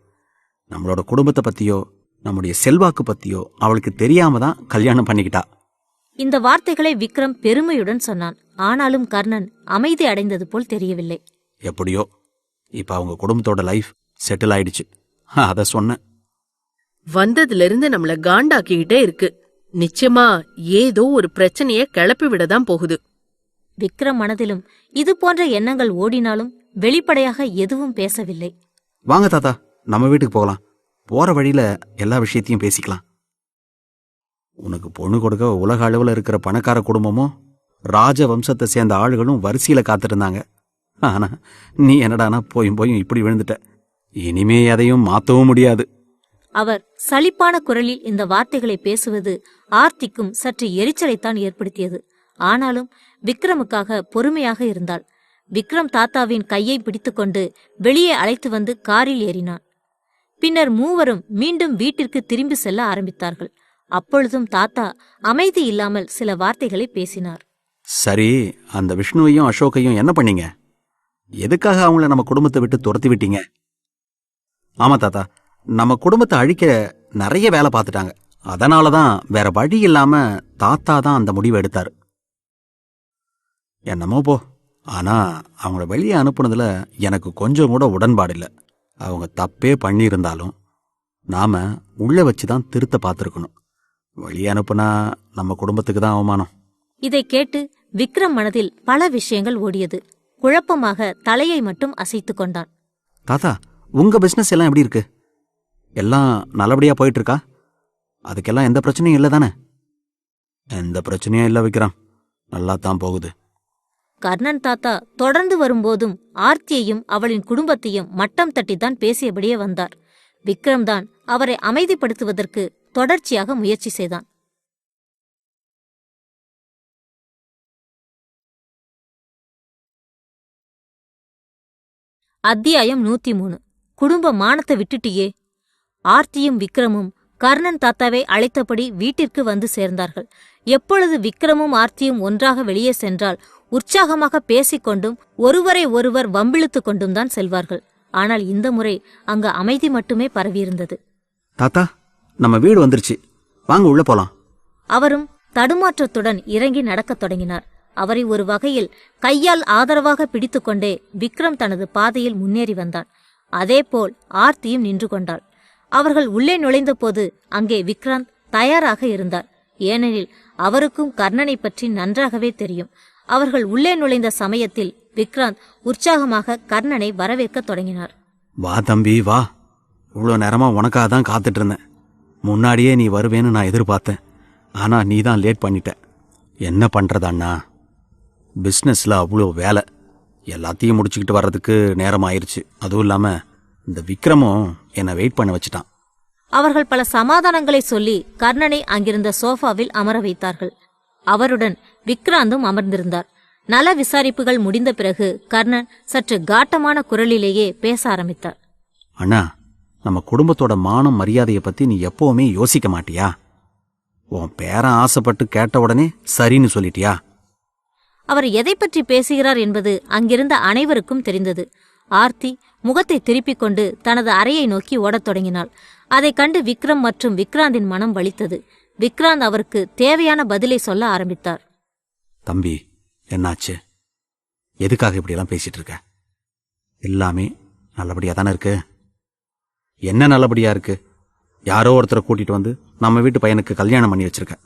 Speaker 3: நம்மளோட குடும்பத்தை பத்தியோ நம்முடைய செல்வாக்கு பத்தியோ அவளுக்கு தெரியாம தான் கல்யாணம் பண்ணிக்கிட்டா.
Speaker 2: இந்த வார்த்தைகளை விக்ரம் பெருமையுடன் சொன்னான். ஆனாலும் கர்ணன் அமைதி அடைந்தது போல் தெரியவில்லை.
Speaker 3: எப்படியோ இப்ப அவங்க குடும்பத்தோட லைஃப் செட்டில் ஆயிடுச்சு. அத சொன்னேன்.
Speaker 4: வந்ததுல இருந்து நம்மள காண்டாக்கிக்கிட்டே இருக்கு. நிச்சயமா ஏதோ ஒரு பிரச்சனைய கிளப்பி விடதான் போகுது.
Speaker 2: விக்ரம் மனதிலும் இது போன்ற எண்ணங்கள் ஓடினாலும் வெளிப்படையாக எதுவும் பேசவில்லை.
Speaker 3: வாங்க தாத்தா, நம்ம வீட்டுக்கு போகலாம். போற வழியில எல்லா விஷயத்தையும் பேசிக்கலாம். உனக்கு பொண்ணு கொடுக்க உலக அளவில் இருக்கிற பணக்கார குடும்பமும் ராஜ வம்சத்தை சேர்ந்த ஆளுகளும் வரிசையில காத்திருந்தாங்க. ஆனா நீ என்னடானா போயும் இப்படி விழுந்துட்ட. இனிமே எதையும் மாத்தவும் முடியாது.
Speaker 2: அவர் சலிப்பான குரலில் இந்த வார்த்தைகளை பேசுவது ஆர்த்திக்கும் சற்று எரிச்சலைத்தான் ஏற்படுத்தியது. ஆனாலும் விக்ரமுக்காக பொறுமையாக இருந்தாள். விக்ரம் தாத்தாவின் கையை பிடித்துக்கொண்டு வெளியே அழைத்து வந்து காரில் ஏறினான். பின்னர் மூவரும் மீண்டும் வீட்டிற்கு திரும்பி செல்ல ஆரம்பித்தார்கள். அப்பொழுதும் தாத்தா அமைதி இல்லாமல் சில வார்த்தைகளை பேசினார்.
Speaker 3: சரி, அந்த விஷ்ணுவையும் அசோக்கையும் என்ன பண்ணீங்க? எதுக்காக அவங்கள நம்ம குடும்பத்தை விட்டு துரத்தி விட்டீங்க? ஆமா தாத்தா, நம்ம குடும்பத்தை அழிக்க நிறைய வேலை பார்த்துட்டாங்க. அதனாலதான் வேற வழி இல்லாம தாத்தா தான் அந்த முடிவை எடுத்தாரு. என்னமோ போ. ஆனா அவங்கள வெளியே அனுப்புனதுல எனக்கு கொஞ்சம் கூட உடன்பாடு இல்லை. அவங்க தப்பே பண்ணியிருந்தாலும் நாம உள்ள வச்சுதான் திருத்த பார்த்துருக்கணும். வெளியே அனுப்புனா நம்ம குடும்பத்துக்கு தான் அவமானம்.
Speaker 2: இதை கேட்டு விக்ரம் மனதில் பல விஷயங்கள் ஓடியது. குழப்பமாக தலையை மட்டும் அசைத்து கொண்டான்.
Speaker 3: தாத்தா, உங்க பிசினஸ் எல்லாம் எப்படி இருக்கு? எல்லாம் நல்லபடியா போயிட்டு இருக்கா? அதுக்கெல்லாம் எந்த பிரச்சனையும் இல்லை தானே? எந்த பிரச்சனையும் இல்லை விக்ரம், நல்லா தான் போகுது.
Speaker 2: கர்ணன் தாத்தா தொடர்ந்து வரும்போதும் ஆர்த்தியையும் அவளின் குடும்பத்தையும் மட்டம் தட்டித்தான் பேசியபடியே வந்தார். விக்ரம் தான் அவரை அமைதிப்படுத்துவதற்கு தொடர்ச்சியாக முயற்சி செய்தான். அத்தியாயம் 103. குடும்ப மானத்தை விட்டுட்டியே. ஆர்த்தியும் விக்ரமும் கர்ணன் தாத்தாவை அழைத்தபடி வீட்டிற்கு வந்து சேர்ந்தார்கள். எப்பொழுது விக்ரமும் ஆர்த்தியும் ஒன்றாக வெளியே சென்றால் உற்சாகமாக பேசிக்கொண்டும் ஒருவரை ஒருவர் வம்பிழுத்து கொண்டும் தான் செல்வார்கள். ஆனால் இந்த முறை அங்கு அமைதி மட்டுமே பரவியிருந்தது.
Speaker 3: தாத்தா, நம்ம வீடு வந்துருச்சு, வாங்க உள்ள போலாம்.
Speaker 2: அவரும் தடுமாற்றத்துடன் இறங்கி நடக்கத் தொடங்கினார். அவரை ஒரு வகையில் கையால் ஆதரவாக பிடித்துக்கொண்டே விக்ரம் தனது பாதையில் முன்னேறி வந்தான். அதேபோல் ஆர்த்தியும் நின்று கொண்டாள். அவர்கள் உள்ளே நுழைந்த போது அங்கே விக்ராந்த் தயாராக இருந்தார். ஏனெனில் அவருக்கும் கர்ணனை பற்றி நன்றாகவே தெரியும். அவர்கள் உள்ளே நுழைந்த சமயத்தில் விக்ராந்த் உற்சாகமாக கர்ணனை வரவேற்கத் தொடங்கினார்.
Speaker 3: வா தம்பி வா, இவ்வளோ நேரமா உனக்காக தான் காத்துட்டு இருந்தேன். முன்னாடியே நீ வருவேன்னு நான் எதிர்பார்த்தேன். ஆனா நீ தான் லேட் பண்ணிட்ட. என்ன பண்றதண்ணா, பிஸ்னஸ்ல அவ்வளோ வேலை, எல்லாத்தையும் முடிச்சுக்கிட்டு வர்றதுக்கு நேரம் ஆயிடுச்சு. அதுவும் இல்லாம இந்த விக்ரமும் என்னை வெயிட் பண்ண வச்சுட்டான்.
Speaker 2: அவர்கள் பல சமாதானங்களை சொல்லி கர்ணனை அங்கிருந்த சோஃபாவில் அமர வைத்தார்கள். அவருடன் விக்ராந்தும் அமர்ந்திருந்தார். நல விசாரிப்புகள் முடிந்த பிறகு கர்ணன் சற்று காட்டமான குரலிலேயே பேச ஆரம்பித்தார்.
Speaker 3: அண்ணா, நம்ம குடும்பத்தோட மானம் மரியாதையை பத்தி நீ எப்பவுமே யோசிக்க மாட்டியா? உன் பேரன் ஆசைப்பட்டு கேட்ட உடனே சரின்னு சொல்லிட்டியா?
Speaker 2: அவர் எதை பற்றி பேசுகிறார் என்பது அங்கிருந்த அனைவருக்கும் தெரிந்தது. ஆர்த்தி முகத்தை திருப்பிக் கொண்டு தனது அறையை நோக்கி ஓடத் தொடங்கினாள். அதைக் கண்டு விக்ரம் மற்றும் விக்ராந்தின் மனம் வலித்தது. விக்ராந்த் அவருக்கு தேவையான பதிலை சொல்ல ஆரம்பித்தார்.
Speaker 3: தம்பி, என்னாச்சு? எதுக்காக இப்படியெல்லாம் பேசிட்டு இருக்க? எல்லாமே நல்லபடியா தானே இருக்கு? என்ன நல்லபடியா இருக்கு? யாரோ ஒருத்தரை கூட்டிட்டு வந்து நம்ம வீட்டு பையனுக்கு கல்யாணம் பண்ணி வச்சிருக்க.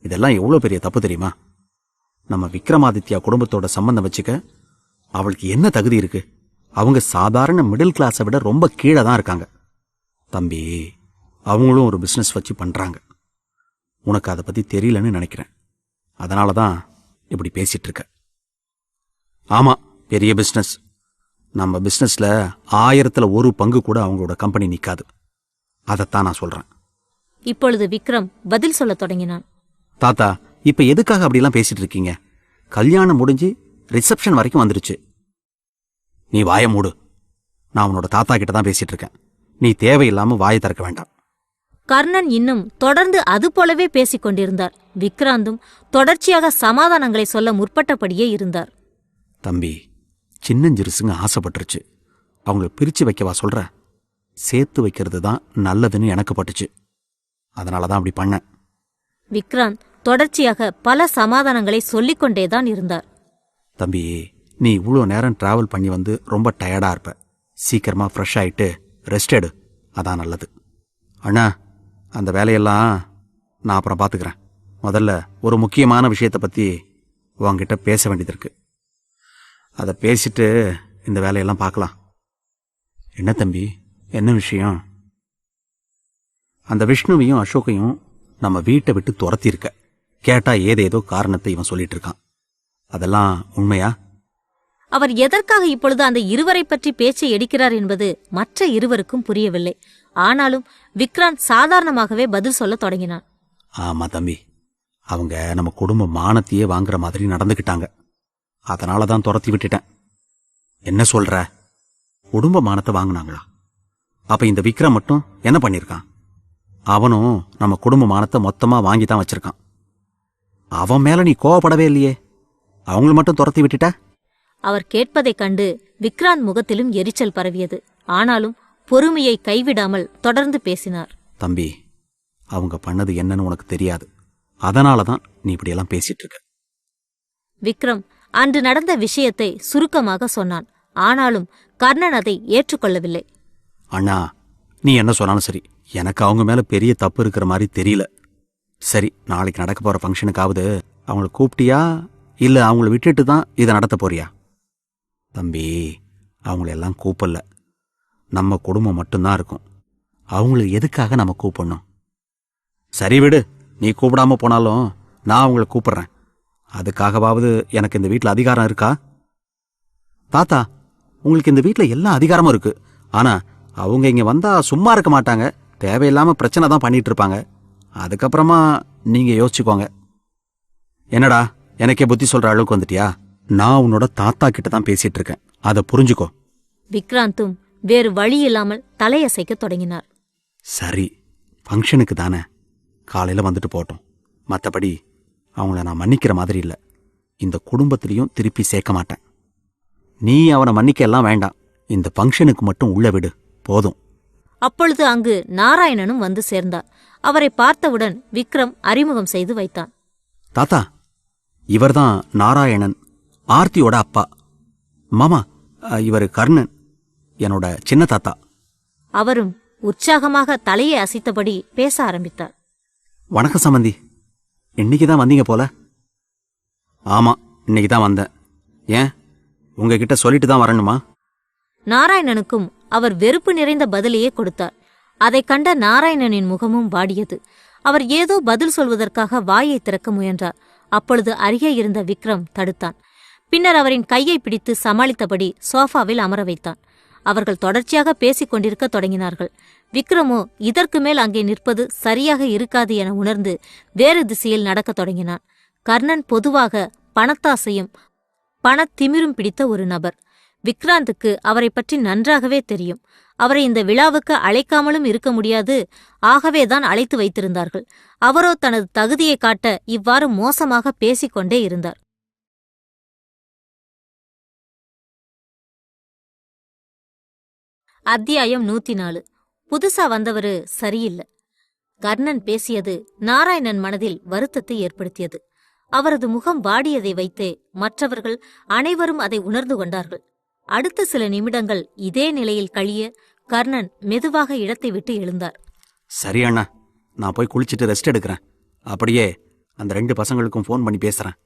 Speaker 3: இதெல்லாம் எவ்வளவு பெரிய தப்பு தெரியுமா? நம்ம விக்ரமாதித்யா குடும்பத்தோட சம்பந்தம் வச்சுக்க அவளுக்கு என்ன தகுதி இருக்கு? அவங்க சாதாரண மிடில் கிளாஸை விட ரொம்ப கீழே தான் இருக்காங்க. தம்பி, அவங்களும் ஒரு பிஸ்னஸ் வச்சு பண்றாங்க. உனக்கு அதை பத்தி தெரியலன்னு நினைக்கிறேன். அதனால தான் இப்படி பேசிட்டு இருக்க. ஆமா, பெரிய பிஸ்னஸ். நம்ம பிஸ்னஸ்ல 1000ல் 1 பங்கு கூட அவங்களோட கம்பெனி நிக்காது. அதைத்தான் நான் சொல்றேன்.
Speaker 2: இப்பொழுது விக்ரம் பதில் சொல்லத் தொடங்கினான்.
Speaker 3: தாத்தா, இப்ப எதுக்காக அப்படிலாம் பேசிட்டு இருக்கீங்க? கல்யாணம் முடிஞ்சு ரிசப்ஷன் வரைக்கும் வந்துருச்சு. நீ வாயை மூடு. நான் உன்னோட தாத்தா கிட்ட தான் பேசிட்டு இருக்கேன். நீ தேவையில்லாம வாயை திறக்க வேண்டாம்.
Speaker 2: கர்ணன் இன்னும் தொடர்ந்து அது போலவே பேசிக் கொண்டிருந்தார். விக்ராந்தும் தொடர்ச்சியாக சமாதானங்களை சொல்ல முற்பட்டபடியே இருந்தார்.
Speaker 3: தம்பி, சின்னஞ்சிறுசுங்க ஆசைப்பட்டுருச்சு. அவங்கள பிரிச்சு வைக்கவா சொல்ற? சேர்த்து வைக்கிறது தான் நல்லதுன்னு எனக்கு பட்டுச்சு. அதனால தான் அப்படி பண்ண.
Speaker 2: விக்ராந்த் தொடர்ச்சியாக பல சமாதானங்களை சொல்லிக்கொண்டேதான் இருந்தார்.
Speaker 3: தம்பி, நீ இவ்வளோ நேரம் டிராவல் பண்ணி வந்து ரொம்ப டயர்டா இருப்ப. சீக்கிரமா ஃப்ரெஷ் ஆயிட்டு ரெஸ்ட் எடு. அதான் நல்லது. அண்ணா, அந்த வேலையெல்லாம் நான் அப்புறம் பார்த்துக்கிறேன். முதல்ல ஒரு முக்கியமான விஷயத்தை பற்றி உங்ககிட்ட பேச வேண்டியது இருக்கு. அதை பேசிட்டு இந்த வேலையெல்லாம் பார்க்கலாம். என்ன தம்பி, என்ன விஷயம்? அந்த விஷ்ணுவையும் அசோக்கையும் நம்ம வீட்டை விட்டு துரத்தியிருக்க. கேட்டா ஏதேதோ காரணத்தை இவன் சொல்லிட்டு இருக்கான். அதெல்லாம் உண்மையா?
Speaker 2: அவர் எதற்காக இப்பொழுது அந்த இருவரை பற்றி பேச்சை எடுக்கிறார் என்பது மற்ற இருவருக்கும் புரியவில்லை. ஆனாலும் விக்ராந்த் சாதாரணமாகவே பதில் சொல்ல தொடங்கினான்.
Speaker 3: ஆமா தம்பி, அவங்க நம்ம குடும்ப மானத்தையே வாங்குற மாதிரி நடந்துக்கிட்டாங்க. அதனால தான் துரத்தி விட்டுட்டேன். என்ன சொல்ற? குடும்ப மானத்தை வாங்கினாங்களா? அப்ப இந்த விக்ரம் மட்டும் என்ன பண்ணிருக்கான்? அவனும் நம்ம குடும்ப மானத்தை மொத்தமா வாங்கி தான் வச்சிருக்கான். அவன் மேல நீ கோவப்படவே இல்லையே, அவங்கள மட்டும் துரத்தி விட்டுட்ட?
Speaker 2: அவர் கேட்பதைக் கண்டு விக்ராந்த் முகத்திலும் எரிச்சல் பரவியது. ஆனாலும் பொறுமையை கைவிடாமல் தொடர்ந்து பேசினார்.
Speaker 3: தம்பி, அவங்க பண்ணது என்னன்னு உனக்கு தெரியாது. அதனால தான் நீ இப்படியெல்லாம் பேசிட்டு இருக்க.
Speaker 2: விக்ரம் அன்று நடந்த விஷயத்தை சுருக்கமாக சொன்னான். ஆனாலும் கர்ணன் அதை ஏற்றுக்கொள்ளவில்லை.
Speaker 3: அண்ணா, நீ என்ன சொன்னாலும் சரி, எனக்கு அவங்க மேல பெரிய தப்பு இருக்கிற மாதிரி தெரியல. சரி, நாளைக்கு நடக்க போற ஃபங்க்ஷனுக்காவது அவங்கள கூப்பிட்டியா, இல்ல அவங்கள விட்டுட்டு தான் இதை நடத்த போறியா? தம்பி, அவங்களெல்லாம் கூப்பிடல. நம்ம குடும்பம் மட்டும்தான் இருக்கும். அவங்கள எதுக்காக நம்ம கூப்பிடணும்? சரி விடு, நீ கூப்பிடாம போனாலும் நான் அவங்கள கூப்பிடுறேன். அதுக்காகவாவது எனக்கு இந்த வீட்டில் அதிகாரம் இருக்கா? தாத்தா, உங்களுக்கு இந்த வீட்டில் எல்லா அதிகாரமும் இருக்கு. ஆனா அவங்க இங்க வந்தா சும்மா இருக்க மாட்டாங்க. தேவையில்லாம பிரச்சனை தான் பண்ணிட்டு இருப்பாங்க. அதுக்கப்புறமா நீங்க யோசிச்சுக்கோங்க. என்னடா, எனக்கே புத்தி சொல்ற அளவுக்கு வந்துட்டியா? நான் உன்னோட தாத்தா கிட்ட தான் பேசிட்டு இருக்கேன், அதை புரிஞ்சுக்கோ.
Speaker 2: விக்ராந்தும் வேறு வழி இல்லாமல் தலையசைக்க தொடங்கினார்.
Speaker 3: சரி, ஃபங்க்ஷனுக்கு தானே, காலையில வந்துட்டு போட்டோம். மற்றபடி அவங்கள நான் மன்னிக்கிற மாதிரி இல்லை. இந்த குடும்பத்திலையும் திருப்பி சேர்க்க மாட்டேன். நீ அவனை மன்னிக்க எல்லாம் வேண்டாம். இந்த ஃபங்க்ஷனுக்கு மட்டும் உள்ள விடு, போதும்.
Speaker 2: அப்பொழுது அங்கு நாராயணனும் வந்து சேர்ந்தார். அவரை பார்த்தவுடன் விக்ரம் அறிமுகம் செய்து வைத்தான்.
Speaker 3: தாத்தா, இவர்தான் நாராயணன், ஆர்த்தியோட அப்பா. மாமா, இவர் கர்ணன், என்னோட சின்ன தாத்தா.
Speaker 2: அவரும் உற்சாகமாக தலையை அசைத்தபடி பேச ஆரம்பித்தார்.
Speaker 3: வணக்கம் சம்பந்தி, இன்னைக்கு தான் வந்தீங்க போல. ஆமா, இன்னைக்கு தான் வந்தேன். ஏன், உங்ககிட்ட சொல்லிட்டு தான் வரணுமா?
Speaker 2: நாராயணனுக்கும் அவர் வெறுப்பு நிறைந்த பதிலையே கொடுத்தார். அதைக் கண்ட நாராயணனின் முகமும் வாடியது. அவர் ஏதோ பதில் சொல்வதற்காக வாயை திறக்க முயன்றார். அப்பொழுது அருகே இருந்த விக்ரம் தடுத்தான். பின்னர் அவரின் கையை பிடித்து சமாளித்தபடி சோஃபாவில் அமர வைத்தான். அவர்கள் தொடர்ச்சியாக பேசிக் கொண்டிருக்க தொடங்கினார்கள். விக்ரமோ இதற்கு மேல் அங்கே நிற்பது சரியாக இருக்காது என உணர்ந்து வேறு திசையில் நடக்கத் தொடங்கினான். கர்ணன் பொதுவாக பணத்தாசையும் பணத்திமிரும் பிடித்த ஒரு நபர். விக்ராந்துக்கு அவரை பற்றி நன்றாகவே தெரியும். அவரை இந்த விழாவுக்கு அழைக்காமலும் இருக்க முடியாது. ஆகவேதான் அழைத்து வைத்திருந்தார்கள். அவரோ தனது தகுதியை காட்ட இவ்வாறு மோசமாக பேசிக்கொண்டே இருந்தார். அத்தியாயம் 104. புதுசா வந்தவரு சரியில்லை. கர்ணன் பேசியது நாராயணன் மனதில் வருத்தத்தை ஏற்படுத்தியது. அவரது முகம் வாடியதை வைத்தே மற்றவர்கள் அனைவரும் அதை உணர்ந்து கொண்டார்கள். அடுத்த சில நிமிடங்கள் இதே நிலையில் கழிய கர்ணன் மெதுவாக இடத்தை விட்டு எழுந்தார்.
Speaker 3: சரி அண்ணா, நான் போய் குளிச்சுட்டு ரெஸ்ட் எடுக்கிறேன். அப்படியே அந்த 2 பசங்களுக்கும் ஃபோன் பண்ணி பேசுறேன்.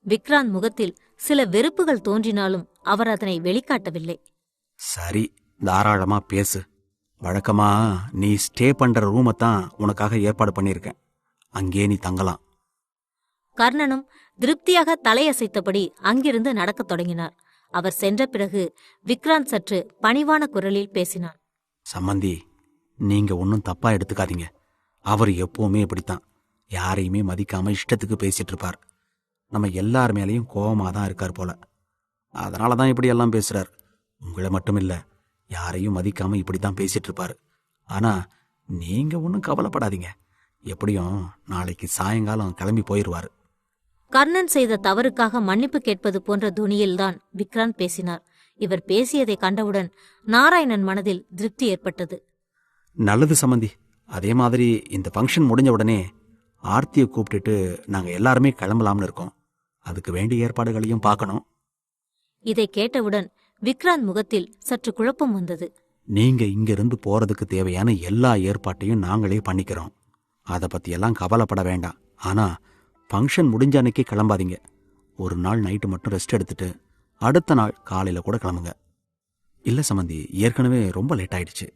Speaker 2: விக்ராந்த் முகத்தில் சில வெறுப்புகள் தோன்றினாலும் அவர் அதனை வெளிக்காட்டவில்லை.
Speaker 3: சரி, தாராளமா பேசு. வழக்கமா நீ ஸ்டே பண்ற ரூமைத்தான் உனக்காக ஏற்பாடு பண்ணியிருக்கேன். அங்கே நீ தங்கலாம்.
Speaker 2: கர்ணனும் திருப்தியாக தலையசைத்தபடி அங்கிருந்து நடக்கத் தொடங்கினார். அவர் சென்ற பிறகு விக்ராந்த் சற்று பணிவான குரலில் பேசினான்.
Speaker 3: சம்மந்தி, நீங்க ஒன்னும் தப்பா எடுத்துக்காதீங்க. அவர் எப்பவுமே இப்படித்தான். யாரையுமே மதிக்காம இஷ்டத்துக்கு பேசிட்டு இருப்பார். நம்ம எல்லார் மேலேயும் கோபமா தான் இருக்கார் போல. அதனாலதான் இப்படி எல்லாம் பேசுறார். உங்களை மட்டும் இல்ல, யாரையும் மதிக்காம இப்படித்தான் பேசிட்டு இருப்பாரு. ஆனா நீங்க ஒன்னும் கவலைப்படாதீங்க. எப்படியும் நாளைக்கு சாயங்காலம் கிளம்பி போயிருவாரு.
Speaker 2: கர்ணன் செய்த தவறுக்காக மன்னிப்பு கேட்பது போன்ற துணியில்தான் விக்ராந்த் பேசினார். இவர் பேசியதை கண்டவுடன் நாராயணன் மனதில் திருப்தி ஏற்பட்டது.
Speaker 3: நல்லது சம்மந்தி. அதே மாதிரி இந்த ஃபங்க்ஷன் முடிஞ்ச உடனே ஆர்த்தியை கூப்பிட்டுட்டு நாங்க எல்லாருமே கிளம்பலாம்னு இருக்கோம். அதுக்கு வேண்டிய ஏற்பாடுகளையும் பார்க்கணும்.
Speaker 2: இதை கேட்டவுடன் விக்ராந்த் முகத்தில் சற்று குழப்பம் வந்தது.
Speaker 3: நீங்க இங்கிருந்து போறதுக்கு தேவையான எல்லா ஏற்பாட்டையும் நாங்களே பண்ணிக்கிறோம். அதை பத்தியெல்லாம் கவலைப்பட வேண்டாம். ஆனா ஃபங்க்ஷன் முடிஞ்ச அன்னைக்கு கிளம்பாதீங்க. ஒரு நாள் நைட்டு மட்டும் ரெஸ்ட் எடுத்துட்டு அடுத்த நாள் காலையில கூட கிளம்புங்க. இல்ல சம்மந்தி, ஏற்கனவே ரொம்ப லேட் ஆயிடுச்சு.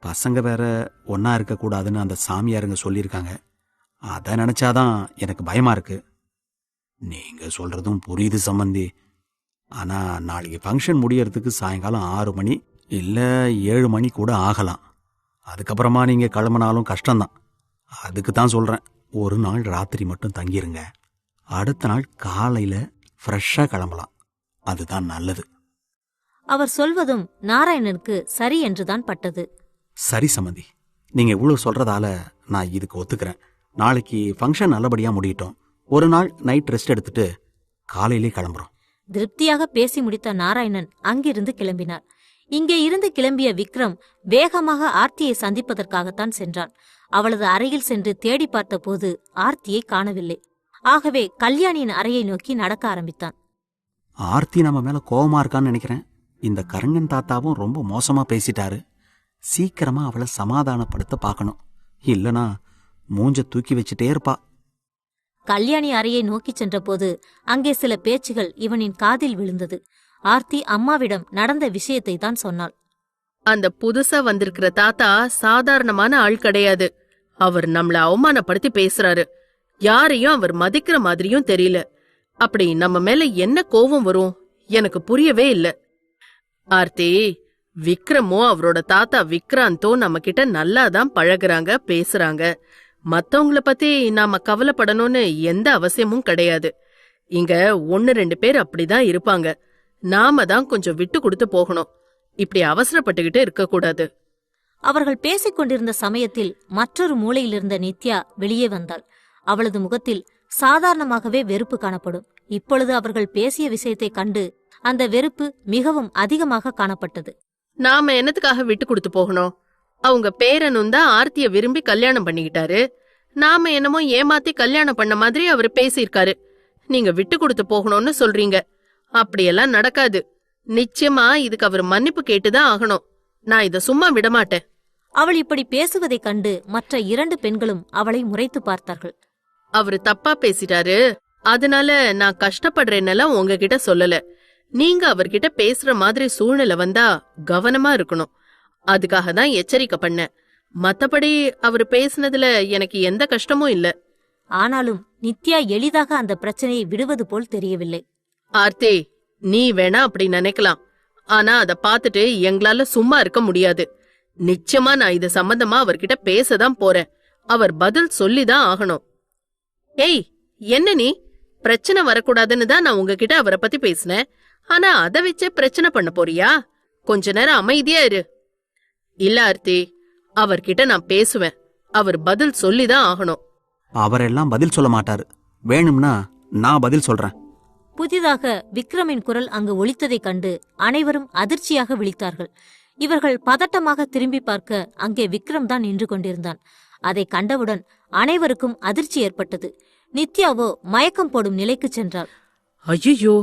Speaker 3: பசங்க வேற ஒன்னா இருக்கக்கூடாதுன்னு அந்த சாமியாருங்க சொல்லியிருக்காங்க. அதை நினைச்சாதான் எனக்கு பயமா இருக்கு. நீங்க சொல்றதும் புரியுது சம்மந்தி. ஆனா நாளைக்கு ஃபங்க்ஷன் முடியறதுக்கு சாயங்காலம் 6 மணி இல்ல 7 மணி கூட ஆகலாம். அதுக்கப்புறமா நீங்க கிளம்பினாலும் கஷ்டம்தான். அதுக்கு தான் சொல்றேன், ஒரு நாள் ராத்திரி மட்டும் தங்கிருங்க. அடுத்த நாள் காலையில ஃப்ரெஷ்ஷா கிளம்பலாம். அதுதான் நல்லது.
Speaker 2: அவர் சொல்வதும் நாராயணனுக்கு சரி என்றுதான் பட்டது.
Speaker 3: சரி சம்மந்தி, நீங்க இவ்வளவு சொல்றதால நான் இதுக்கு ஒத்துக்கிறேன். நாளைக்கு ஃபங்க்ஷன் நல்லபடியா முடியட்டும். ஒரு நாள் நைட் ரெஸ்ட் எடுத்துட்டு காலையிலே கிளம்புறோம்.
Speaker 2: திருப்தியாக பேசி முடித்த நாராயணன் அங்கிருந்து கிளம்பினார். இங்கே இருந்து கிளம்பிய விக்ரம் வேகமாக ஆர்த்தியை சந்திப்பதற்காகத்தான் சென்றான். அவளது அறையில் சென்று தேடி பார்த்த போது ஆர்த்தியை காணவில்லை. ஆகவே கல்யாணியின் அறையை நோக்கி நடக்க ஆரம்பித்தான்.
Speaker 3: ஆர்த்தி நம்ம மேல கோவமா இருக்கான்னு நினைக்கிறேன். இந்த கர்ணன் தாத்தாவும் ரொம்ப மோசமா பேசிட்டாரு. சீக்கிரமா அவளை சமாதானப்படுத்த பார்க்கணும். இல்லனா மூஞ்ச தூக்கி வச்சுட்டே இருப்பா.
Speaker 2: கல்யாணி அறையை நோக்கிச் சென்றபோது அங்கே சில பேச்சுகள் இவனின் காதில் விழுந்தது. ஆர்த்தி அம்மாவிடம் நடந்த விஷயத்தை தான் சொன்னாள்.
Speaker 4: அந்த புதுசா வந்திருக்கிற தாத்தா சாதாரணமான ஆள் கிடையாது. அவர் நம்மள அவமானப்படுத்தி பேசுறாரு. யாரையும் அவர் மதிக்கிற மாதிரியும் தெரியல. அப்படி நம்ம மேல என்ன கோவம் வரும் எனக்கு புரியவே இல்ல. ஆர்த்தி, விக்ரமோ அவரோட தாத்தா விக்ராந்தோ நம்ம கிட்ட நல்லாதான் பழகுறாங்க, பேசுறாங்க. மத்தவங்கள பத்தி நாம கவலைப்படணும்னு எந்த அவசியமும் கிடையாது. இங்க 1-2 பேர் அப்படிதான் இருப்பாங்க. நாம தான் கொஞ்சம் விட்டு கொடுத்து போகணும். இப்படி அவசரப்பட்டுகிட்டு இருக்கக்கூடாது.
Speaker 2: அவர்கள் பேசிக் கொண்டிருந்த சமயத்தில் மற்றொரு மூலையிலிருந்த நித்யா வெளியே வந்தாள். அவளது முகத்தில் சாதாரணமாகவே வெறுப்பு காணப்படும். இப்பொழுது அவர்கள் பேசிய விஷயத்தைக் கண்டு அந்த வெறுப்பு மிகவும் அதிகமாக காணப்பட்டது.
Speaker 4: நாம என்னத்துக்காக விட்டு கொடுத்து போகணும்? அவங்க பேரனும் தான் ஆர்த்திய விரும்பி கல்யாணம் பண்ணிக்கிட்டாரு. நாம என்னமோ ஏமாத்தி கல்யாணம் பண்ண மாதிரி அவரு பேசியிருக்காரு. நீங்க விட்டு கொடுத்து போகணும்னு சொல்றீங்க. அப்படியெல்லாம் நடக்காது. நிச்சயமா இதுக்கு அவர் மன்னிப்பு கேட்டுதான் ஆகணும். நான் இத சும்மா விடமாட்டேன்.
Speaker 2: அவள் இப்படி பேசுவதைக் கண்டு மற்ற 2 பெண்களும் அவளை முறைத்து பார்த்தார்கள்.
Speaker 4: அவரு தப்பா பேசிட்டாரு, அதனால நான் கஷ்டப்படுறேன்னெல்லாம் உங்ககிட்ட சொல்லல. நீங்க அவர்கிட்ட பேசுற மாதிரி சூழ்நிலை வந்தா கவனமா இருக்கணும். அதுக்காக தான் எச்சரிக்கை பண்ணேன். மத்தபடி அவரு பேசுனதுல எனக்கு எந்த கஷ்டமும் இல்ல.
Speaker 2: ஆனாலும் நித்யா எளிதாக அந்த பிரச்சனையை விடுவது போல் தெரியவில்லை.
Speaker 4: ஆர்த்தி, நீ வேணா அப்படி நினைக்கலாம். ஆனா அத பாத்துட்டு எங்களால சும்மா இருக்க முடியாது. நிச்சயமா நான் இது சம்பந்தமா அவர்கிட்ட பேசதான் போறேன். அவர் பதில் சொல்லிதான் ஆகணும். ஏய், என்ன நீ? பிரச்சனை வரக்கூடாதுன்னு தான் நான் உங்ககிட்ட அவரை பத்தி பேசினேன். ஆனா அத வச்சே பிரச்சனை பண்ண போறியா? கொஞ்ச நேரம் அமைதியா இரு. இல்ல ஆர்த்தி, அவர்கிட்ட நான் பேசுவேன். அவர் பதில் சொல்லிதான் ஆகணும்.
Speaker 3: அவரெல்லாம் பதில் சொல்ல மாட்டாரு. வேணும்னா நான் பதில் சொல்றேன்.
Speaker 2: புதிதாக விக்ரமின் குரல் அங்கு ஒலித்ததைக் கண்டு அனைவரும் அதிர்ச்சியாக விழித்தார்கள். இவர்கள் பதட்டமாக திரும்பி பார்க்க அங்கே விக்ரம் தான் நின்று கொண்டிருந்தான். அதை கண்டவுடன் அனைவருக்கும் அதிர்ச்சி ஏற்பட்டது. நித்யாவோ மயக்கம் போடும் நிலைக்கு சென்றாள்.
Speaker 4: ஐயோ,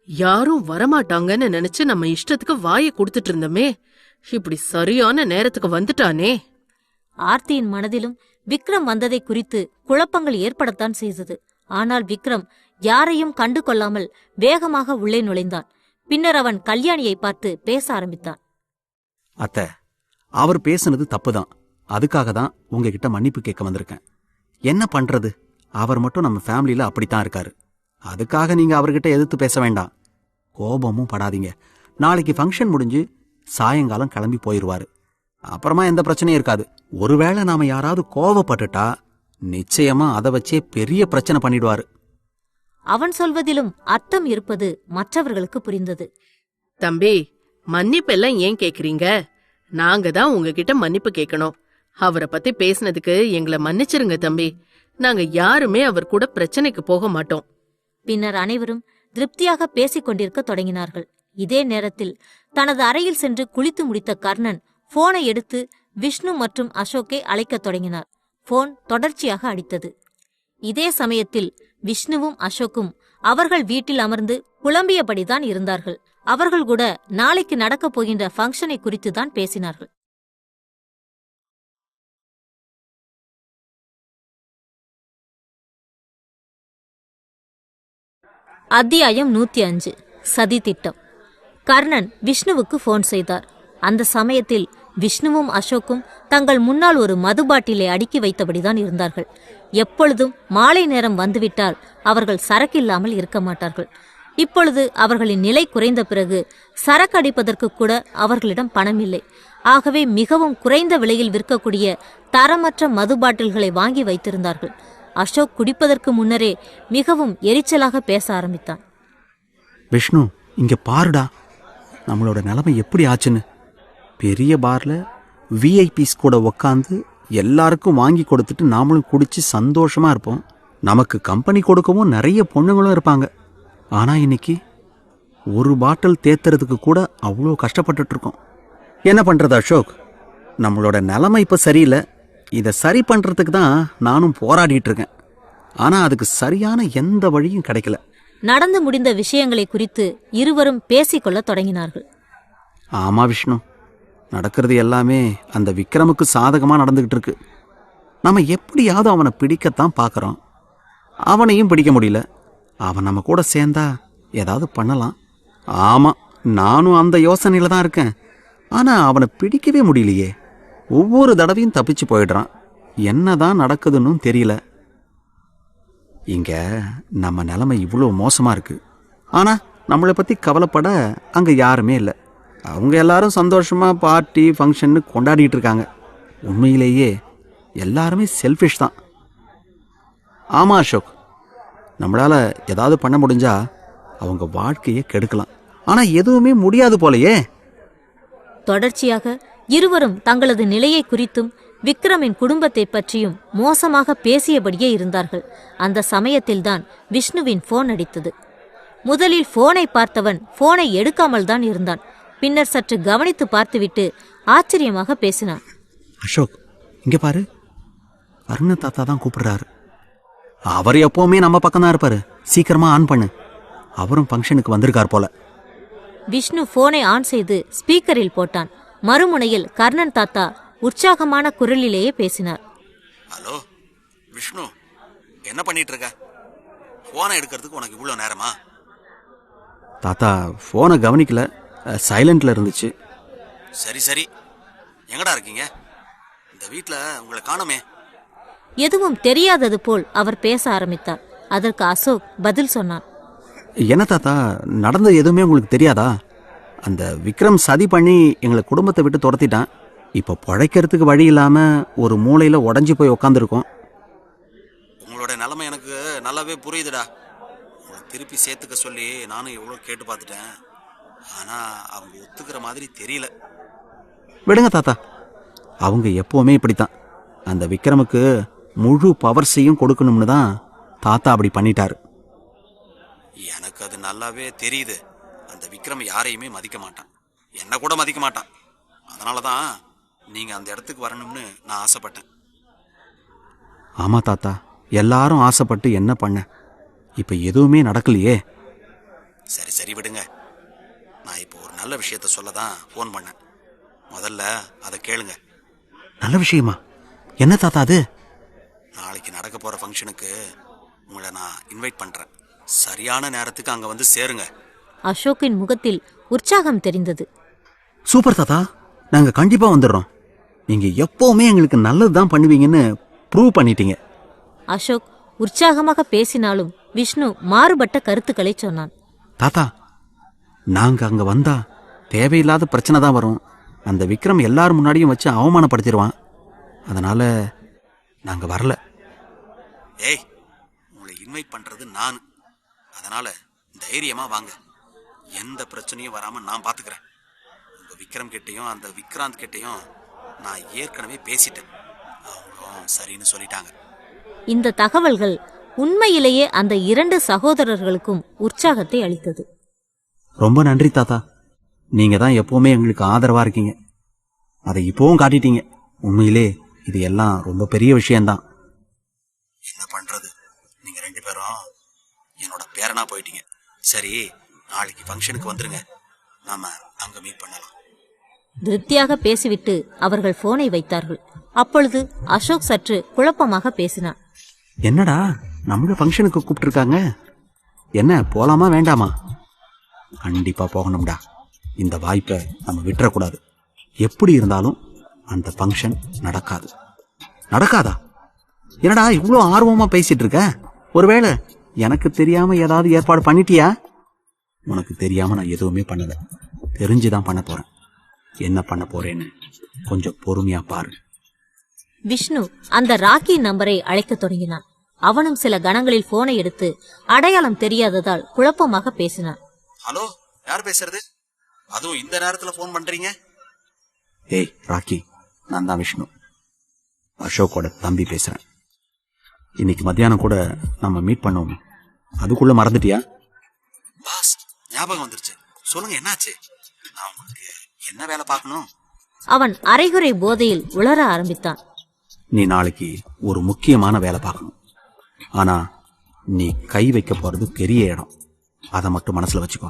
Speaker 4: யாரும் வரமாட்டாங்கன்னு நினைச்சு நம்ம இஷ்டத்துக்கு வாயை கொடுத்துட்டு இருந்தோமே, இப்படி சரியான நேரத்துக்கு வந்துட்டானே.
Speaker 2: ஆர்த்தியின் மனதிலும் விக்ரம் வந்ததை குறித்து குழப்பங்கள் ஏற்படத்தான் செய்தது. ஆனால் விக்ரம் யாரையும் கண்டு கொள்ளாமல் வேகமாக உள்ளே நுழைந்தான். பின்னர் அவன் கல்யாணியை பார்த்து பேச ஆரம்பித்தான்.
Speaker 3: அத்தை, அவர் பேசுனது தப்புதான். அதுக்காக தான் உங்ககிட்ட மன்னிப்பு கேட்க வந்திருக்கேன். என்ன பண்றது, அவர் மட்டும் நம்ம ஃபேமிலியில அப்படித்தான் இருக்காரு. அதுக்காக நீங்க அவர்கிட்ட எதிர்த்து பேச வேண்டாம். கோபமும் படாதீங்க. நாளைக்கு ஃபங்க்ஷன் முடிஞ்சு சாயங்காலம் கிளம்பி போயிருவாரு. அப்புறமா எந்த பிரச்சனையும் இருக்காது. ஒருவேளை நாம யாராவது கோவப்பட்டுட்டா நிச்சயமா அதை வச்சே பெரிய பிரச்சனை பண்ணிடுவாரு.
Speaker 2: அவன் சொல்வதிலும் அர்த்தம் இருப்பது மற்றவர்களுக்கு புரிந்தது.
Speaker 4: தம்பி, மன்னிப்பெல்லாம் ஏன் கேக்குறீங்க? நாங்க தான் உங்ககிட்ட மன்னிப்பு கேட்கணும். அவரை பத்தி பேசினதுக்கு எங்களை மன்னிச்சிருங்க தம்பி. நாங்க யாருமே அவர் கூட பிரச்சனைக்கு போக மாட்டோம்.
Speaker 2: பின்னர் அனைவரும் திருப்தியாக பேசிக் கொண்டிருக்க தொடங்கினார்கள். இதே நேரத்தில் தனது அறையில் சென்று குளித்து முடித்த கர்ணன் போனை எடுத்து விஷ்ணு மற்றும் அசோக்கை அழைக்கத் தொடங்கினார். போன் தொடர்ச்சியாக அடித்தது. இதே சமயத்தில் விஷ்ணுவும் அசோக்கும் அவர்கள் வீட்டில் அமர்ந்து புலம்பியபடிதான் இருந்தார்கள். அவர்கள் கூட நாளைக்கு நடக்கப் போகின்ற ஃபங்க்ஷனை குறித்துதான் பேசினார்கள். அத்தியாயம் 105. சதி திட்டம். கர்ணன் விஷ்ணுவுக்கு போன் செய்தார். அந்த சமயத்தில் விஷ்ணுவும் அசோக்கும் தங்கள் முன்னால் ஒரு மது பாட்டிலை அடுக்கி வைத்தபடிதான் இருந்தார்கள். எப்பொழுதும் மாலை நேரம் வந்துவிட்டால் அவர்கள் சரக்கில்லாமல் இருக்க மாட்டார்கள். இப்பொழுது அவர்களின் நிலை குறைந்த பிறகு சரக்கு அடிப்பதற்கு கூட அவர்களிடம் பணம் இல்லை. ஆகவே மிகவும் குறைந்த விலையில் விற்கக்கூடிய தரமற்ற மது பாட்டில்களை வாங்கி வைத்திருந்தார்கள். அசோக் குடிப்பதற்கு முன்னரே மிகவும் எரிச்சலாக பேச ஆரம்பித்தான்.
Speaker 3: விஷ்ணு, இங்க பாருடா, நம்மளோட நிலைமை எப்படி ஆச்சுன்னு. பெரிய பார்ல விஐபிஸ் கூட உக்காந்து எல்லாருக்கும் வாங்கி கொடுத்துட்டு நாமளும் குடிச்சு சந்தோஷமா இருப்போம். நமக்கு கம்பெனி கொடுக்கவும் நிறைய பொண்ணுங்களும் இருப்பாங்க. ஆனா இன்னைக்கு ஒரு பாட்டில் தேத்துறதுக்கு கூட அவ்வளோ கஷ்டப்பட்டுட்டு இருக்கோம். என்ன பண்றது அசோக், நம்மளோட நிலைமை இப்ப சரியில்லை. இதை சரி பண்றதுக்கு தான் நானும் போராடிட்டு இருக்கேன். ஆனா அதுக்கு சரியான எந்த வழியும் கிடைக்கல.
Speaker 2: நடந்து முடிந்த விஷயங்களை குறித்து இருவரும் பேசிக்கொள்ள தொடங்கினார்கள்.
Speaker 3: ஆமா விஷ்ணு, நடக்கிறது எல்லாமே அந்த விக்ரமுக்கு சாதகமா நடந்துகிட்டு இருக்கு. நம்ம எப்படியாவது அவனை பிடிக்கத்தான் பார்க்கறோம். அவனையும் பிடிக்க முடியல. அவன் நம்ம கூட சேர்ந்தா ஏதாவது பண்ணலாம். ஆமா, நானும் அந்த யோசனையில தான் இருக்கேன். ஆனா அவனை பிடிக்கவே முடியலையே. ஒவ்வொரு தடவையும் தப்பிச்சு போயிடுறான். என்னதான் நடக்குதுன்னு தெரியல. இங்க நம்ம நிலைமை இவ்வளோ மோசமா இருக்கு. ஆனா நம்மளை பத்தி கவலைப்பட அங்க யாருமே இல்லை. அவங்க எல்லாரும் சந்தோஷமா பார்ட்டி ஃபங்க்ஷன்னு கொண்டாடிட்டு இருக்காங்க. உண்மையிலேயே எல்லாருமே செல்ஃபிஷ் தான். ஆமா அசோக், நம்மளால ஏதாவது பண்ண முடிஞ்சா அவங்க வாழ்க்கையை கெடுக்கலாம். ஆனா எதுவுமே முடியாது போலயே.
Speaker 2: தொடர்ச்சியாக இருவரும் தங்களது நிலையை குறித்தும் விக்ரமின் குடும்பத்தை பற்றியும் மோசமாக பேசியபடியே இருந்தார்கள். அந்த சமயத்தில்தான் விஷ்ணுவின் போன் அடித்தது. முதலில் போனை பார்த்தவன் போனை எடுக்காமல் தான் இருந்தான். பின்னர் சற்று கவனித்து பார்த்துவிட்டு ஆச்சரியமாக பேசினான்.
Speaker 3: அசோக், இங்க பாரு, அருண தாத்தா தான் கூப்பிடுறாரு. அவர் எப்பவுமே நம்ம பக்கம் தான் இருப்பாரு. சீக்கிரமா ஆன் பண்ணு. அவரும் ஃபங்க்ஷனுக்கு வந்திருக்கார் போல.
Speaker 2: விஷ்ணு போனை ஆன் செய்து ஸ்பீக்கரில் போட்டான். மறுமுனையில் கர்ணன் தாத்தா உற்சாகமான குரலிலேயே பேசினார்.
Speaker 3: ஹலோ விஷ்ணு, என்ன பண்ணிட்டு இருக்க? போனை எடுக்கிறதுக்கு உனக்கு இவ்வளோ நேரமா? தாத்தா, போனை கவனிக்கல, சைலண்ட்ல இருந்துச்சு. சரி சரி, எங்கடா இருக்கீங்க? இந்த வீட்டில் உங்களை காணோமே.
Speaker 2: எதுவும் தெரியாதது போல் அவர் பேச ஆரம்பித்தார். அதற்கு அசோக் பதில் சொன்னான்.
Speaker 3: என்ன தாத்தா, நடந்தது எதுவுமே உங்களுக்கு தெரியாதா? அந்த விக்ரம் சதி பண்ணி எங்களை குடும்பத்தை விட்டு துரத்திட்டான். இப்போ பிழைக்கிறதுக்கு வழி இல்லாமல் ஒரு மூலையில் உடஞ்சி போய் உக்காந்துருக்கோம். உங்களோட நிலைமை எனக்கு நல்லாவே புரியுதுடா. உங்களை திருப்பி சேர்த்துக்க சொல்லி நானும் எவ்வளோ கேட்டு பார்த்துட்டேன். ஆனால் அவங்க ஒத்துக்கிற மாதிரி தெரியல. விடுங்க தாத்தா, அவங்க எப்போவுமே இப்படித்தான். அந்த விக்ரமுக்கு முழு பவர்ஸையும் கொடுக்கணும்னு தான் தாத்தா அப்படி பண்ணிட்டாரு. எனக்கு அது நல்லாவே தெரியுது. அந்த விக்ரம் யாரையுமே மதிக்க மாட்டான், என்ன கூட மதிக்க மாட்டான். அதனால தான் நீங்க அந்த இடத்துக்கு வரணும்னு நான் ஆசைப்பட்டேன். ஆமா தாத்தா, எல்லாரும் ஆசைப்பட்டு என்ன பண்ண? இப்ப எதுவுமே நடக்கலையே. சரி சரி விடுங்க. நான் இப்போ ஒரு நல்ல விஷயத்த சொல்ல தான் ஃபோன் பண்ணேன். முதல்ல அதை கேளுங்க. நல்ல விஷயமா? என்ன தாத்தா அது? நாளைக்கு நடக்க போற ஃபங்க்ஷனுக்கு உங்களை நான் இன்வைட் பண்றேன். சரியான நேரத்துக்கு அங்க வந்து சேருங்க.
Speaker 2: அசோக்கின் முகத்தில் உற்சாகம் தெரிந்தது.
Speaker 3: சூப்பர் தாத்தா, நாங்க கண்டிப்பா வந்துடுறோம். நீங்க எப்பவுமே எங்களுக்கு நல்லதுதான் பண்ணுவீங்கன்னு ப்ரூவ் பண்ணிட்டீங்க.
Speaker 2: அசோக் உற்சாகமாக பேசினாலும் விஷ்ணு மாறுபட்ட கருத்துக்களை சொன்னான்.
Speaker 3: தாத்தா, நாங்க அங்க வந்தா தேவையில்லாத பிரச்சனை தான் வரும். அந்த விக்ரம் எல்லாரும் முன்னாடியும் வச்சு அவமானப்படுத்திடுவான். அதனால நாங்க வரல. ஏய், உங்களை இன்வைட் பண்றது நான். அதனால தைரியமா வாங்க. எந்த பிரச்சனையும் வராம நான் பாத்துக்கிறேன். உங்க விக்ரம் கிட்டையும் அந்த விக்ராந்த் கிட்டையும் நான் ஏற்கனவே பேசிட்டேன். அவங்களும் சரின்னு சொல்லிட்டாங்க.
Speaker 2: இந்த தகவல்கள் உண்மையிலேயே அந்த 2 சகோதரர்களுக்கும் உற்சாகத்தை அளித்தது.
Speaker 3: ரொம்ப நன்றி தாத்தா, நீங்க தான் எப்பவுமே எங்களுக்கு ஆதரவா இருக்கீங்க. அதை இப்பவும் காட்டிட்டீங்க. உண்மையிலே இது எல்லாம் ரொம்ப பெரிய விஷயம்தான். என்ன பண்றது, நீங்க 2 பேரும் என்னோட பேரனா போயிட்டீங்க. சரி, நாளைக்கு ஃபங்க்ஷனுக்கு வந்துருங்க, நாம அங்க மீட் பண்ணலாம்.
Speaker 2: திருப்தியாக பேசிவிட்டு அவர்கள் போனை வைத்தார்கள். அப்பொழுது அசோக் சற்று குழப்பமாக பேசினான்.
Speaker 3: என்னடா, நம்மள ஃபங்க்ஷனுக்கு கூப்பிட்டுருக்காங்க. என்ன, போலாமா வேண்டாமா? கண்டிப்பா போகணும்டா. இந்த வாய்ப்பை நம்ம விட்டுறக்கூடாது. எப்படி இருந்தாலும் அந்த ஃபங்க்ஷன் நடக்காது. நடக்காதா? என்னடா இவ்வளோ ஆர்வமா பேசிட்டு இருக்க? ஒருவேளை எனக்கு தெரியாம ஏதாவது ஏற்பாடு பண்ணிட்டியா? உனக்கு தெரியாம நான் எதுவுமே பண்ணல. தெரிஞ்சுதான் பண்ண போறேன். என்ன பண்ண போறேன்னு கொஞ்சம் பொறுமையா பாரு.
Speaker 2: விஷ்ணு அந்த ராக்கி நம்பரை அழைக்க தொடங்கினான். அவனும் சில கணங்களில் போனை எடுத்து அடையாளம் தெரியாததால் குழப்பமாக பேசினான்.
Speaker 3: ஹலோ, யார் பேசுறது? அதுவும் இந்த நேரத்துல போன் பண்றீங்க? ஏய் ராக்கி, நான் தான் விஷ்ணு, அசோக்கோட தம்பி பேசுறேன். இன்னைக்கு மத்தியானம் கூட நம்ம மீட் பண்ணோம். அதுக்குள்ள மறந்துட்டியா? பாஸ், ஞாபகம் வந்துருச்சு. சொல்லுங்க, என்னாச்சு? நான் உங்களுக்கு என்ன வேலை பார்க்கணும்?
Speaker 2: அவன் அரைகுறை போதையில் உளர ஆரம்பித்தான்.
Speaker 3: நீ நாளைக்கு ஒரு முக்கியமான வேலை பார்க்கணும். ஆனா நீ கை வைக்க போறது பெரிய இடம். அதை மட்டும் மனசுல வச்சுக்கோ.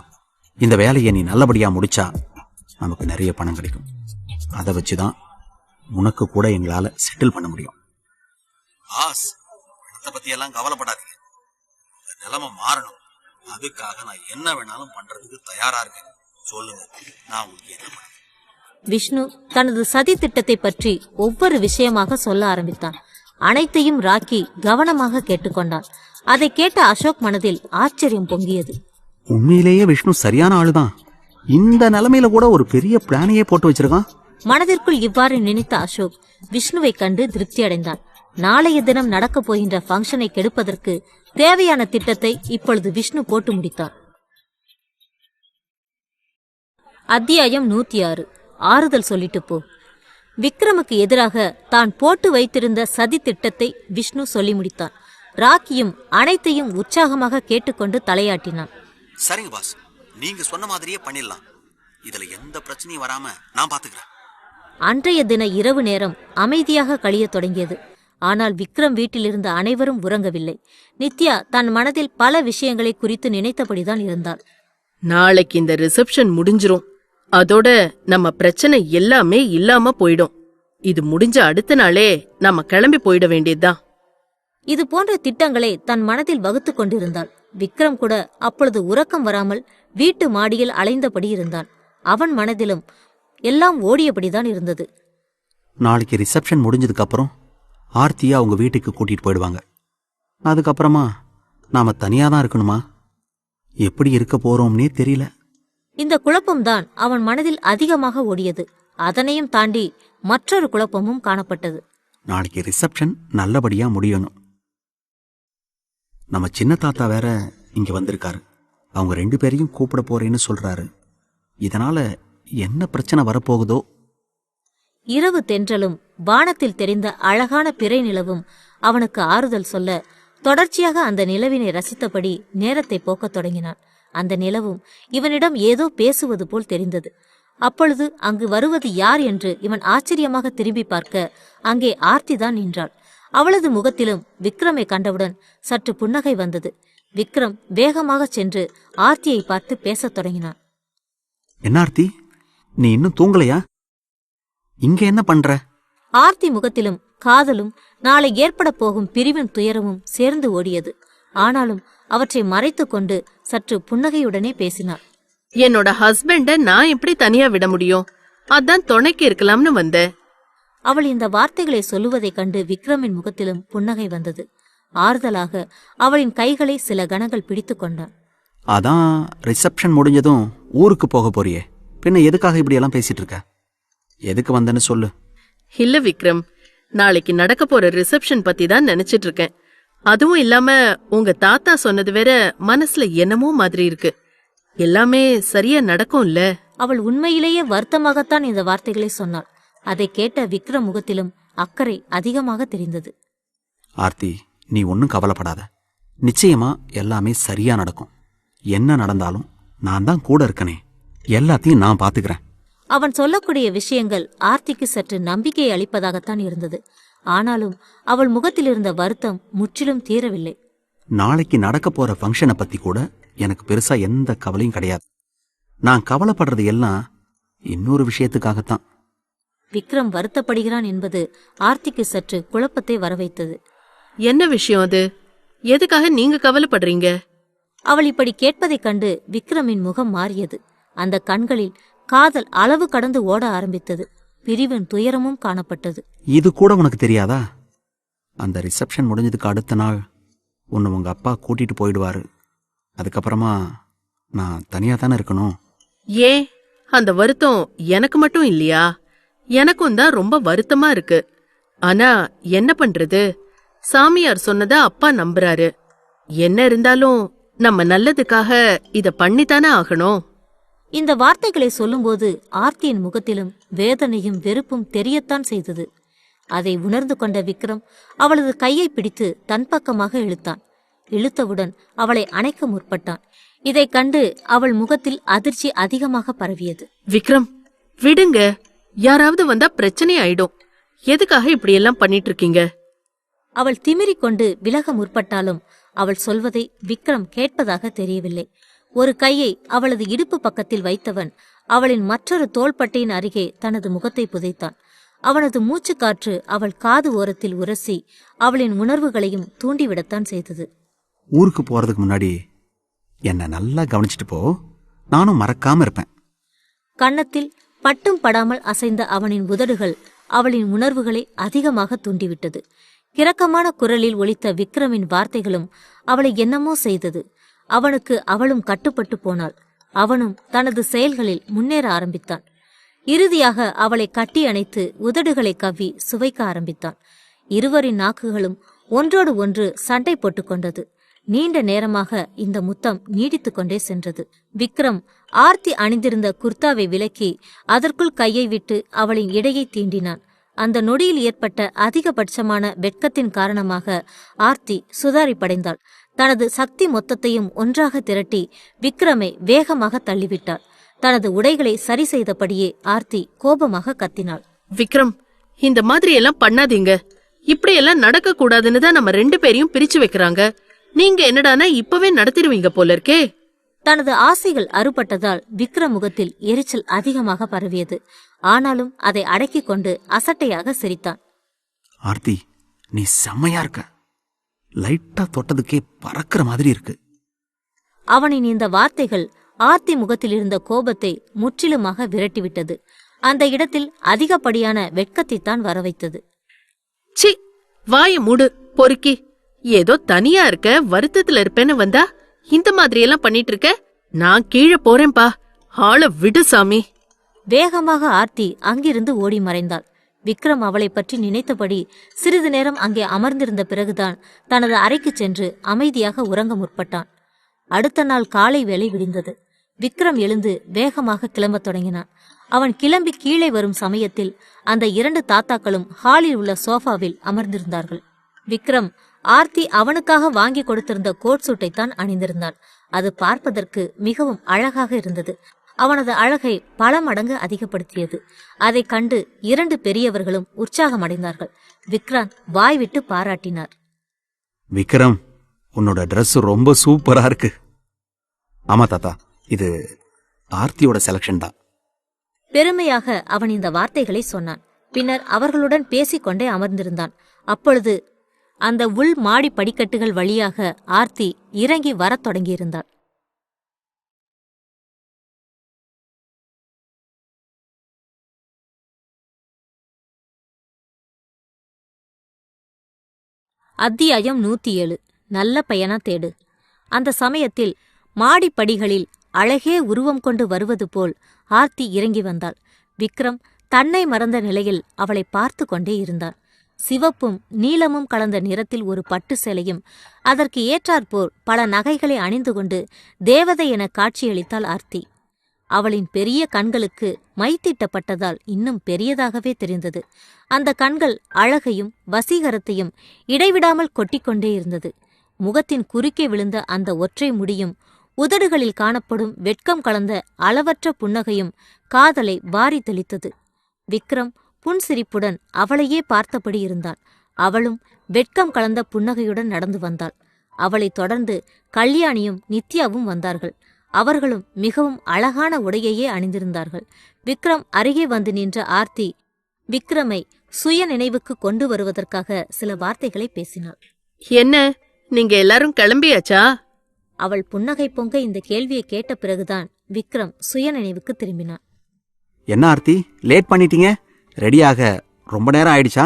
Speaker 3: இந்த வேலையை நீ நல்லபடியா முடிச்சா நமக்கு நிறைய பணம் கிடைக்கும். அதை வச்சுதான் உனக்கு கூட எங்களால செட்டில் பண்ண முடியும். பாஸ், பணத்தை பத்தி எல்லாம் கவலைப்படாதீங்க. நிலைமை மாறணும். அதுக்காக நான் என்ன வேணாலும் பண்றதுக்கு தயாரா இருக்கேன். சொல்லுங்க, நான் உங்களுக்கு என்ன பண்ண?
Speaker 2: விஷ்ணு தனது சதி திட்டத்தை பற்றி ஒவ்வொரு விஷயமாக சொல்ல ஆரம்பித்தான். அனைத்தையும் ராக்கி கவனமாக கேட்டுக்கொண்டான். அதை கேட்ட அசோக் மனதில் ஆச்சரியம் பொங்கியது.
Speaker 3: உண்மையிலேயே விஷ்ணு சரியான ஆளுதான். இந்த நிலைமையில கூட ஒரு பெரிய பிளானையே போட்டு வச்சிருக்கான்.
Speaker 2: மனதிற்குள் இவ்வாறு நினைத்த அசோக் விஷ்ணுவை கண்டு திருப்தி அடைந்தான். நாளைய தினம் நடக்கப் போகின்ற ஃபங்க்ஷனை கெடுப்பதற்கு தேவையான திட்டத்தை இப்பொழுது விஷ்ணு போட்டு முடித்தான். அத்தியாயம் 106. ஆறுதல் சொல்லிட்டு போ. விக்ரமுக்கு எதிராக தான் போட்டு வைத்திருந்த சதி திட்டத்தை விஷ்ணு சொல்லி முடித்தான். ராக்கியும் அனைத்தையும் உற்சாகமாக கேட்டுக்கொண்டு தலையாட்டினான்.
Speaker 3: சரிங்க பாஸ், நீங்க சொன்ன மாதிரியே பண்ணிடலாம். இதுல எந்த பிரச்சனையும் வராம நான் பாத்துக்கிறேன்.
Speaker 2: அன்றைய தின இரவு நேரம் அமைதியாக கழியத் தொடங்கியது. ஆனால் விக்ரம் வீட்டில் இருந்த அனைவரும் உறங்கவில்லை. நித்யா தன் மனதில் பல விஷயங்களை குறித்து நினைத்தபடிதான் இருந்தாள்.
Speaker 4: நாளைக்கு இந்த ரிசப்ஷன் முடிஞ்சிரும். அதோட நம்ம பிரச்சனை எல்லாமே இல்லாம போயிடும். இது முடிஞ்ச அடுத்த நாளே நம்ம கிளம்பி போயிட வேண்டியதுதான்.
Speaker 2: இது போன்ற திட்டங்களை தன் மனதில் வகுத்து கொண்டிருந்தாள். விக்ரம் கூட அப்பொழுது உறக்கம் வராமல் வீட்டு மாடியில் அலைந்தபடி இருந்தான். அவன் மனதிலும் எல்லாம் ஓடியபடிதான் இருந்தது.
Speaker 3: நாளைக்கு ரிசப்ஷன் முடிஞ்சதுக்கு அப்புறம் ஆர்த்தியை அவங்க வீட்டுக்கு கூட்டிட்டு போயிடுவாங்க. அதுக்கப்புறமா நாம தனியா தான் இருக்கணுமா? எப்படி இருக்க போறோம்னே தெரியல.
Speaker 2: இந்த குழப்பம்தான் அவன் மனதில் அதிகமாக ஓடியது. அதனையும் தாண்டி மற்றொரு குழப்பமும் காணப்பட்டது.
Speaker 3: நாளைக்கு ரிசப்ஷன் நல்லபடியா முடியணும். நம்ம சின்ன தாத்தா வேற இங்க வந்திருக்காரு. அவங்க 2 பேரையும் கூப்பிட போறேன்னு சொல்றாரு. இதனால என்ன பிரச்சனை வரப்போகுதோ?
Speaker 2: இரவு தென்றலும் வானத்தில் தெரிந்த அழகான பிறை நிலவும் அவனுக்கு ஆறுதல் சொல்ல தொடர்ச்சியாக அந்த நிலவினை ரசித்தபடி நேரத்தை போக்கத் தொடங்கினான். அந்த நிலவும் இவனிடம் ஏதோ பேசுவது போல் தெரிந்தது. அப்பொழுது அங்கு வருவது யார் என்று இவன் ஆச்சரியமாக திரும்பி பார்க்க அங்கே ஆர்த்திதான் நின்றாள். அவளது முகத்திலும் விக்ரமை கண்டவுடன் சற்று புன்னகை வந்தது. விக்ரம் வேகமாக சென்று ஆர்த்தியை பார்த்து பேசத் தொடங்கினான்.
Speaker 3: என்ன ஆர்த்தி, நீ இன்னும் தூங்கலையா? இங்க என்ன பண்ற?
Speaker 2: ஆர்த்தி முகத்திலும் காதலும் நாளை ஏற்பட போகும் பிரிவின் துயரமும் சேர்ந்து ஓடியது. ஆனாலும் அவற்றை மறைத்துக் கொண்டு சற்று புன்னகையுடனே பேசினாள்.
Speaker 4: என்னோட ஹஸ்பண்ட நான் எப்படி தனியா விட முடியும்? அதான் துணைக்கு இருக்கலாம்னு வந்தேன்.
Speaker 2: அவள் இந்த வார்த்தைகளை சொல்லுவதைக் கண்டு விக்ரமின் முகத்திலும் புன்னகை வந்தது. ஆறுதலாக அவளின் கைகளை சில கணங்கள் பிடித்து கொண்டான்.
Speaker 3: அதான் ரிசப்ஷன் முடிஞ்சதும் ஊருக்கு போக போறியே, பின்ன எதுக்காக இப்படி எல்லாம் பேசிட்டு இருக்க? எதுக்கு வந்தேன்னு சொல்லு.
Speaker 4: இல்ல விக்ரம், நாளைக்கு நடக்க போற ரிசப்ஷன் பத்தி தான் நினைச்சிட்டு இருக்கேன். அதுவும் இல்லாம உங்க தாத்தா சொன்னது வேற மனசுல என்னமோ மாதிரி இருக்கு. எல்லாமே சரியா நடக்கும்ல?
Speaker 2: அவள் உண்மையிலேயே வருத்தமாகத்தான் இந்த வார்த்தைகளை சொன்னாள். அதை கேட்ட விக்ரம் முகத்திலும் அக்கறை அதிகமாக தெரிந்தது.
Speaker 3: ஆர்த்தி, நீ ஒன்னும் கவலைப்படாத. நிச்சயமா எல்லாமே சரியா நடக்கும். என்ன நடந்தாலும் நான் தான் கூட இருக்கனே, எல்லாத்தையும் நான் பாத்துக்கிறேன்.
Speaker 2: அவன் சொல்லக்கூடிய விஷயங்கள் ஆர்த்திக்கு சற்று நம்பிக்கை அளிப்பதாகத்தான் இருந்தது. ஆனாலும் அவள் முகத்தில் இருந்த வருத்தம் முற்றிலும் தீரவில்லை.
Speaker 3: நாளைக்கு நடக்க போற ஃபங்க்ஷனை பத்தி கூட எனக்கு பெருசா எந்த கவலையும் கிடையாது. நான் கவலைப்படுறது எல்லாம் இன்னொரு விஷயத்துக்காகத்தான்.
Speaker 2: விக்ரம் வருத்தப்படுகிறான் என்பது ஆர்த்திக்கு சற்று குழப்பத்தை வரவைத்தது.
Speaker 4: என்ன விஷயம் அது? எதுக்காக நீங்க கவலைப்படுறீங்க?
Speaker 2: அவள் இப்படி கேட்பதைக் கண்டு விக்ரமின் முகம் மாறியது. அந்த கண்களில் காதல் அளவு கடந்து ஓட ஆரம்பித்தது. பிரிவின் துயரமும் காணப்பட்டது.
Speaker 3: இது கூட உனக்கு தெரியாதா? அந்த ரிசப்ஷன் முடிஞ்சதுக்கு அடுத்த நாள் உன்னை உங்க அப்பா கூட்டிட்டு போயிடுவாரு. அதுக்கப்புறமா நான் தனியா தானே இருக்கணும்.
Speaker 4: ஏன் அந்த வருத்தம் எனக்கு மட்டும் இல்லையா? எனக்கும் தான் ரொம்ப வருத்தமா இருக்கு. ஆனா என்ன பண்றது? சாமியார் சொன்னத அப்பா நம்புறாரு. என்ன இருந்தாலும் நம்ம நல்லதுக்காக இத பண்ணித்தானே ஆகணும்.
Speaker 2: இந்த வார்த்தைகளை சொல்லும்போது ஆர்த்தியின் முகத்திலும் வேதனையும் வெறுப்பும் தெரியத்தான் செய்தது. அதை உணர்ந்து கொண்ட விக்ரம் அவளது கையை பிடித்து தன் பக்கமாக இழுத்தான். இழுத்தவுடன் அவளை அணைக்க முற்பட்டான். இதைக் கண்டு அவள் முகத்தில் அதிர்ச்சி அதிகமாக பரவியது.
Speaker 4: விக்ரம், விடுங்க. யாராவது வந்தா பிரச்சனை ஆயிடும். எதுக்காக இப்படி எல்லாம் பண்ணிட்டு இருக்கீங்க?
Speaker 2: அவள் திமிரிக் கொண்டு விலக முற்பட்டாலும் அவள் சொல்வதை விக்ரம் கேட்பதாக தெரியவில்லை. ஒரு கையை அவளது இடுப்பு பக்கத்தில் வைத்தவன் அவளின் மற்றொரு தோள்பட்டையின் அருகே தனது முகத்தை புதைத்தான். அவனது மூச்சுக்காற்று அவள் காது ஓரத்தில் உரசி அவளின் உணர்வுகளையும் தூண்டிவிடத்தான் செய்தது.
Speaker 3: ஊருக்கு போறதுக்கு முன்னாடி என்ன நல்லா கவனிச்சுட்டு போ, நானும் மறக்காம இருப்பேன்.
Speaker 2: கன்னத்தில் பட்டும் படாமல் அசைந்த அவனின் உதடுகள் அவளின் உணர்வுகளை அதிகமாக தூண்டிவிட்டது. கிறக்கமான குரலில் ஒலித்த விக்ரமின் வார்த்தைகளும் அவளை என்னமோ செய்தது. அவனுக்கு அவளும் கட்டுப்பட்டு போனாள். அவனும் தனது செயல்களில் முன்னேற ஆரம்பித்தான். இறுதியாக அவளை கட்டி அணைத்து உதடுகளை கவ்வி சுவைக்க ஆரம்பித்தான். இருவரின் நாக்குகளும் ஒன்றோடு ஒன்று சண்டை போட்டுக் கொண்டது. நீண்ட நேரமாக இந்த முத்தம் நீடித்துக் கொண்டே சென்றது. விக்ரம் ஆர்த்தி அணிந்திருந்த குர்தாவை விலக்கி அதற்குள் கையை விட்டு அவளின் இடையை தீண்டினான். அந்த நொடியில் ஏற்பட்ட அதிகபட்சமான வெட்கத்தின் காரணமாக ஆர்த்தி சுதாரிப்படைந்தாள். தனது சக்தி மொத்தத்தையும் ஒன்றாக திரட்டி விக்ரமை வேகமாக தள்ளிவிட்டாள். தனது உடைகளை சரி செய்தபடியே ஆர்த்தி கோபமாக கத்தினாள்.
Speaker 4: விக்ரம், இந்த மாதிரி எல்லாம் பண்ணாதீங்க. இப்படி எல்லாம் நடக்க கூடாதுன்னு தான் நம்ம 2 பேரையும் பிரிச்சு வைக்கிறாங்க. நீங்க என்னடானா இப்பவே நடத்திடுவீங்க போல இருக்கே.
Speaker 2: தனது ஆசைகள் அறுபட்டதால் விக்ரம் முகத்தில் எரிச்சல் அதிகமாக பரவியது. ஆனாலும் அதை அடக்கிக் கொண்டு அசட்டையாக சிரித்தான்.
Speaker 3: ஆர்த்தி, நீ செம்மையா இருக்க. லைட்டா தொட்டதுக்கே பறக்கிற மாதிரி இருக்கு.
Speaker 2: அவனின் இந்த வார்த்தைகள் ஆர்த்தி முகத்தில் இருந்த கோபத்தை முற்றிலுமாக விரட்டிவிட்டது. அந்த இடத்தில் அதிகப்படியான வெட்கத்தைத்தான் வரவைத்தது.
Speaker 4: சி, வாய மூடு பொறுக்கி. ஏதோ தனியா இருக்க, வருத்தத்துல இருப்பேன்னு வந்தா இந்த மாதிரி எல்லாம் பண்ணிட்டு இருக்க. நான் கீழே போறேன்பா, ஆள விடு சாமி.
Speaker 2: வேகமாக ஆர்த்தி அங்கிருந்து ஓடி மறைந்தாள். விக்ரம் அவளை பற்றி நினைத்தபடி சிறிது நேரம் அங்கே அமர்ந்திருந்த பிறகுதான் தனது அறைக்கு சென்று அமைதியாக உறங்க முற்பட்டான். அடுத்த நாள் காலை வேளை விடிந்தது. விக்ரம் எழுந்து வேகமாக கிளம்பத் தொடங்கினான். அவன் கிளம்பி கீழே வரும் சமயத்தில் அந்த 2 தாத்தாக்களும் ஹாலில் உள்ள சோஃபாவில் அமர்ந்திருந்தார்கள். விக்ரம் ஆர்த்தி அவனுக்காக வாங்கி கொடுத்திருந்த கோட் சூட்டைத்தான் அணிந்திருந்தான். அது பார்ப்பதற்கு மிகவும் அழகாக இருந்தது. அவனது அழகை பல மடங்கு அதிகப்படுத்தியது. அதை கண்டு 2 பெரியவர்களும் உற்சாகமடைந்தார்கள். விக்ராந்த் வாய்விட்டு பாராட்டினார்.
Speaker 3: விக்ரம், உன்னோட ட்ரெஸ் ரொம்ப சூப்பரா இருக்கு. ஆமா தாத்தா, இது ஆர்த்தியோட செலக்ஷன் தான்.
Speaker 2: பெருமையாக அவன் இந்த வார்த்தைகளை சொன்னான். பின்னர் அவர்களுடன் பேசிக்கொண்டே அமர்ந்திருந்தான். அப்பொழுது அந்த உள் மாடி படிக்கட்டுகள் வழியாக ஆர்த்தி இறங்கி வரத் தொடங்கியிருந்தாள். அத்தியாயம் 107. நல்ல பையனா தேடு. அந்த சமயத்தில் மாடிப்படிகளில் அழகே உருவம் கொண்டு வருவது போல் ஆர்த்தி இறங்கி வந்தாள். விக்ரம் தன்னை மறந்த நிலையில் அவளை பார்த்து கொண்டே இருந்தான். சிவப்பும் நீலமும் கலந்த நிறத்தில் ஒரு பட்டு சேலையும் அதற்கு ஏற்றாற்போல் பல நகைகளை அணிந்து கொண்டு தேவதை என காட்சியளித்தாள் ஆர்த்தி. அவளின் பெரிய கண்களுக்கு மை தீட்டப்பட்டதால் இன்னும் பெரியதாகவே தெரிந்தது. அந்த கண்கள் அழகையும் வசீகரத்தையும் இடைவிடாமல் கொட்டிக்கொண்டே இருந்தது. முகத்தின் குறுக்கே விழுந்த அந்த ஒற்றை முடியும் உதடுகளில் காணப்படும் வெட்கம் கலந்த அளவற்ற புன்னகையும் காதலை வாரி தெளித்தது. விக்ரம் புன்சிரிப்புடன் அவளையே பார்த்தபடி இருந்தான். அவளும் வெட்கம் கலந்த புன்னகையுடன் நடந்து வந்தாள். அவளைத் தொடர்ந்து கல்யாணியும் நித்யாவும் வந்தார்கள். அவர்களும் மிகவும் அழகான உடையையே அணிந்திருந்தார்கள். விக்ரம் அருகே வந்து நின்ற ஆர்த்தி விக்ரமை சுய நினைவுக்கு கொண்டு வருவதற்காக சில வார்த்தைகளை பேசினாள்.
Speaker 4: என்ன, நீங்க எல்லாரும் கிளம்பியாச்சா?
Speaker 2: அவள் புன்னகை பொங்க இந்த கேள்வியை கேட்ட பிறகுதான் விக்ரம் சுய நினைவுக்கு திரும்பினான்.
Speaker 3: என்ன ஆர்த்தி, லேட் பண்ணிட்டீங்க? ரெடியாக ரொம்ப நேரம் ஆயிடுச்சா?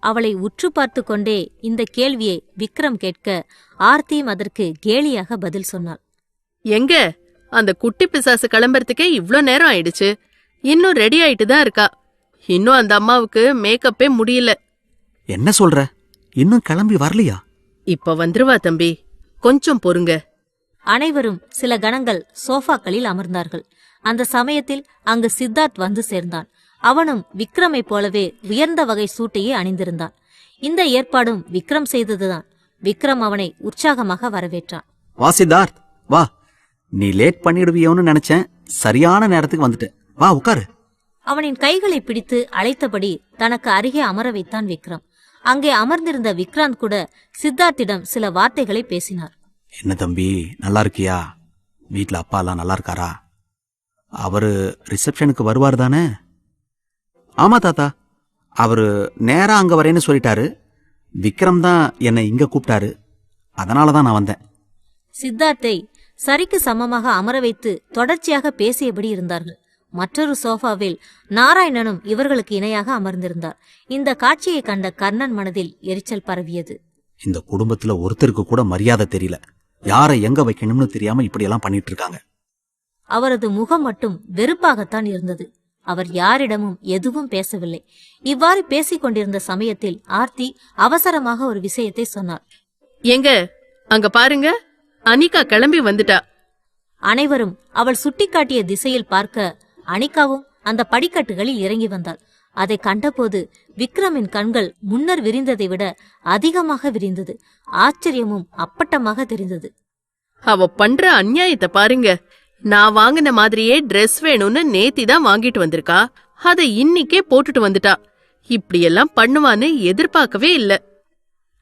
Speaker 2: அவளை உற்று பார்த்து கொண்டே இந்த கேள்வியை விக்ரம் கேட்க ஆர்த்தியும் அதற்கு கேலியாக பதில் சொன்னாள்.
Speaker 4: எங்க, அந்த குட்டி பிசாசு கிளம்புறதுக்கே இவ்ளோ நேரம் ஆயிடுச்சு. இன்னும் ரெடி ஆயிட்டு தான் இருக்கா. இன்னும் அந்த அம்மாவுக்கு மேக்கப்பே முடியல.
Speaker 3: என்ன சொல்ற? இன்னும் கிளம்பி வரலையா?
Speaker 4: இப்ப வந்துருவா தம்பி, கொஞ்சம் பொறுங்க.
Speaker 2: அனைவரும் சில கணங்கள் சோஃபாக்களில் அமர்ந்தார்கள். அந்த சமயத்தில் அங்கு சித்தார்த் வந்து சேர்ந்தான். அவனும் விக்ரமை போலவே உயர்ந்த வகை சூட்டையே அணிந்திருந்தான். இந்த ஏற்பாடும் விக்ரம் செய்ததுதான். விக்ரம் அவனை உற்சாகமாக வரவேற்றான்.
Speaker 3: வா சித்தார்த், வா. நீ லேட் பண்ணிடுவியோன்னு நினைச்சேன். சரியான நேரத்துக்கு வந்துட்ட. வா உட்காரு.
Speaker 2: அவனின் கைகளை பிடித்து அழைத்தபடி தனக்கு அருகே அமர வைத்தான் விக்ரம். அங்கே அமர்ந்திருந்த விக்ராந்த் கூட சித்தார்த்திடம் சில வார்த்தைகளை பேசினார்.
Speaker 3: என்ன தம்பி, நல்லா இருக்கியா? வீட்ல அப்பா எல்லாம் நல்லா இருக்காரா? அவரு ரிசப்ஷனுக்கு வருவார் தானே? ஆமா தாத்தா, அவரு நேரா அங்க வரேன்னு சொல்லிட்டாரு. விக்ரம் தான் என்னை இங்க கூப்பிட்டாரு, அதனாலதான் நான் வந்தேன்.
Speaker 2: சித்தார்த்தை சரிக்கு சமமாக அமர வைத்து தொடர்ச்சியாக பேசியபடி இருந்தார்கள். மற்றொரு சோஃபாவில் நாராயணனும் இவர்களுக்கு இணையாக அமர்ந்திருந்தார். இந்த காட்சியை கண்ட கர்ணன் மனதில் எரிச்சல் பரவியது.
Speaker 3: இந்த குடும்பத்துல ஒருத்தருக்கு கூட மரியாதை தெரியல. யாரை எங்க வைக்கணும்னு தெரியாம இப்படியெல்லாம் பண்ணிட்டு இருக்காங்க.
Speaker 2: அவரது முகம் மட்டும் வெறுப்பாகத்தான் இருந்தது. அவர் யாரிடமும் எதுவும் பேசவில்லை. இவ்வாறு பேசிக் கொண்டிருந்த சமயத்தில் ஆர்த்தி அவசரமாக ஒரு விஷயத்தை சொன்னார்.
Speaker 4: எங்க, அங்க பாருங்க, அனிகா கிளம்பி வந்துட்டா.
Speaker 2: அனைவரும் அவள் சுட்டிக்காட்டிய திசையில் பார்க்க அனிகாவும் அந்த படிக்கட்டுகளில் இறங்கி வந்தாள். அதை கண்டபோது விக்ரமின் கண்கள் முன்னர் விரிந்ததை விட அதிகமாக விரிந்தது. ஆச்சரியமும் அப்பட்டமாக தெரிந்தது.
Speaker 4: அவ பண்ற அநியாயத்தை பாருங்க. நான் வாங்கின மாதிரியே Dress வேணும்னு நேத்தி தான் வாங்கிட்டு வந்திருக்கா. அத இன்னிக்கே போட்டுட்டு வந்துட்டா. இப்படியெல்லாம் பண்ணுவான்னு எதிர்பார்க்கவே இல்ல.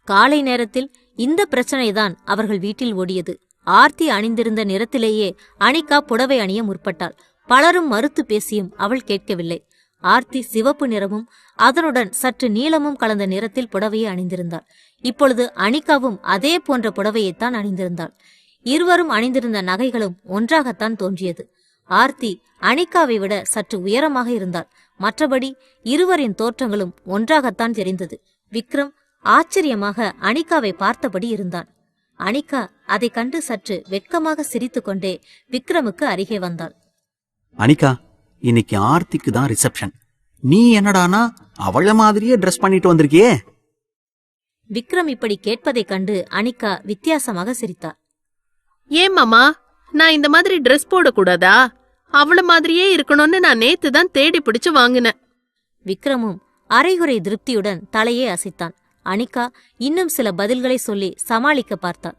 Speaker 2: காலை நேரத்தில் இந்த பிரச்சனைதான் அவர்கள் வீட்டில் ஓடியது. ஆர்த்தி அணிந்திருந்த நிறத்திலேயே அனிகா புடவை அணிய முற்பட்டாள். பலரும் மறுத்து பேசியும் அவள் கேட்கவில்லை. ஆர்த்தி சிவப்பு நிறமும் அதனுடன் சற்று நீளமும் கலந்த நிறத்தில் புடவையை அணிந்திருந்தாள். இப்பொழுது அனிகாவும் அதே போன்ற புடவையைத்தான் அணிந்திருந்தாள். இருவரும் அணிந்திருந்த நகைகளும் ஒன்றாகத்தான் தோன்றியது. ஆர்த்தி அனிகாவை விட சற்று உயரமாக இருந்தாள். மற்றபடி இருவரின் தோற்றங்களும் ஒன்றாகத்தான் தெரிந்தது. விக்ரம் ஆச்சரியமாக அனிகாவை பார்த்தபடி இருந்தான். அனிகா அதை கண்டு சற்று வெட்கமாக சிரித்துக்கொண்டே விக்ரமுக்கு அருகே வந்தாள்.
Speaker 3: அனிகா, இன்னைக்கு ஆர்த்திக்கு தான் ரிசப்ஷன். நீ என்னடானா அவள மாதிரியே ட்ரெஸ் பண்ணிட்டு வந்திருக்கியே.
Speaker 2: விக்ரம் இப்படி கேட்பதைக் கண்டு அனிகா வித்தியாசமாக சிரித்தார்.
Speaker 4: ஏன் மாமா, நான் இந்த மாதிரி Dress போடக்கூடாதா? அவள மாதிரியே இருக்கணும்னு நான் நேத்து தான் தேடி பிடிச்சு வாங்கினேன்.
Speaker 2: விக்ரமும் அரைகுறை திருப்தியுடன் தலையே அசைத்தான். அனிகா இன்னும் சில பதில்களை சொல்லி சமாளிக்க பார்த்தாள்.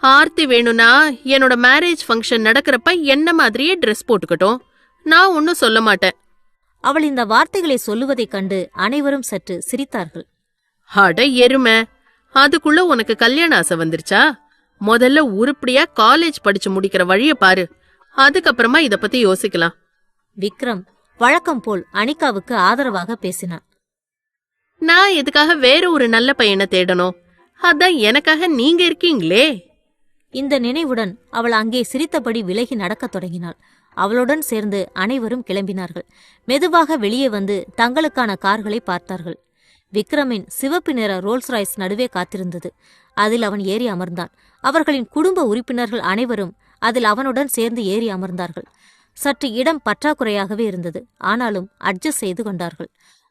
Speaker 4: ஆர்த்தி வேணும்னா என்னோட மேரேஜ் ஃபங்க்ஷன் நடக்கிறப்ப என்ன மாதிரியே Dress போட்டுக்கட்டும், நான் ஒன்னும் சொல்ல மாட்டேன்.
Speaker 2: அவள் இந்த வார்த்தைகளை சொல்லுவதைக் கண்டு அனைவரும் சற்று சிரித்தார்கள்.
Speaker 4: அட எருமை, அதுக்குள்ள உனக்கு கல்யாண ஆசை வந்துருச்சா? முதல்ல உருப்படியா காலேஜ் படிச்சு முடிக்கிற வழிய பாரு, அதுக்கப்புறமா இத பத்தி யோசிக்கலாம்.
Speaker 2: விக்ரம் வழக்கம் போல் அனிகாவுக்கு ஆதரவாக பேசினான்.
Speaker 4: நான் எதுக்காக வேற ஒரு நல்ல பையனை தேடணும்? அதான் எனக்காக நீங்க இருக்கீங்களே.
Speaker 2: இந்த நினைவுடன் அவள் அங்கே சிரித்தபடி விலகி நடக்கத் தொடங்கினாள். அவளுடன் சேர்ந்து அனைவரும் கிளம்பினார்கள். மெதுவாக வெளியே வந்து தங்களுக்கான கார்களை பார்த்தார்கள். விக்ரமின் சிவப்பு நிற ரோல்ஸ் ராய்ஸ் நடுவே காத்திருந்தது. அதில் அவன் ஏறி அமர்ந்தான். அவர்களின் குடும்ப உறுப்பினர்கள் அனைவரும் அதில் அவனுடன் சேர்ந்து ஏறி அமர்ந்தார்கள். சற்று இடம் பற்றாக்குறையாகவே இருந்தது. ஆனாலும் அட்ஜஸ்ட் செய்து கொண்டார்கள்.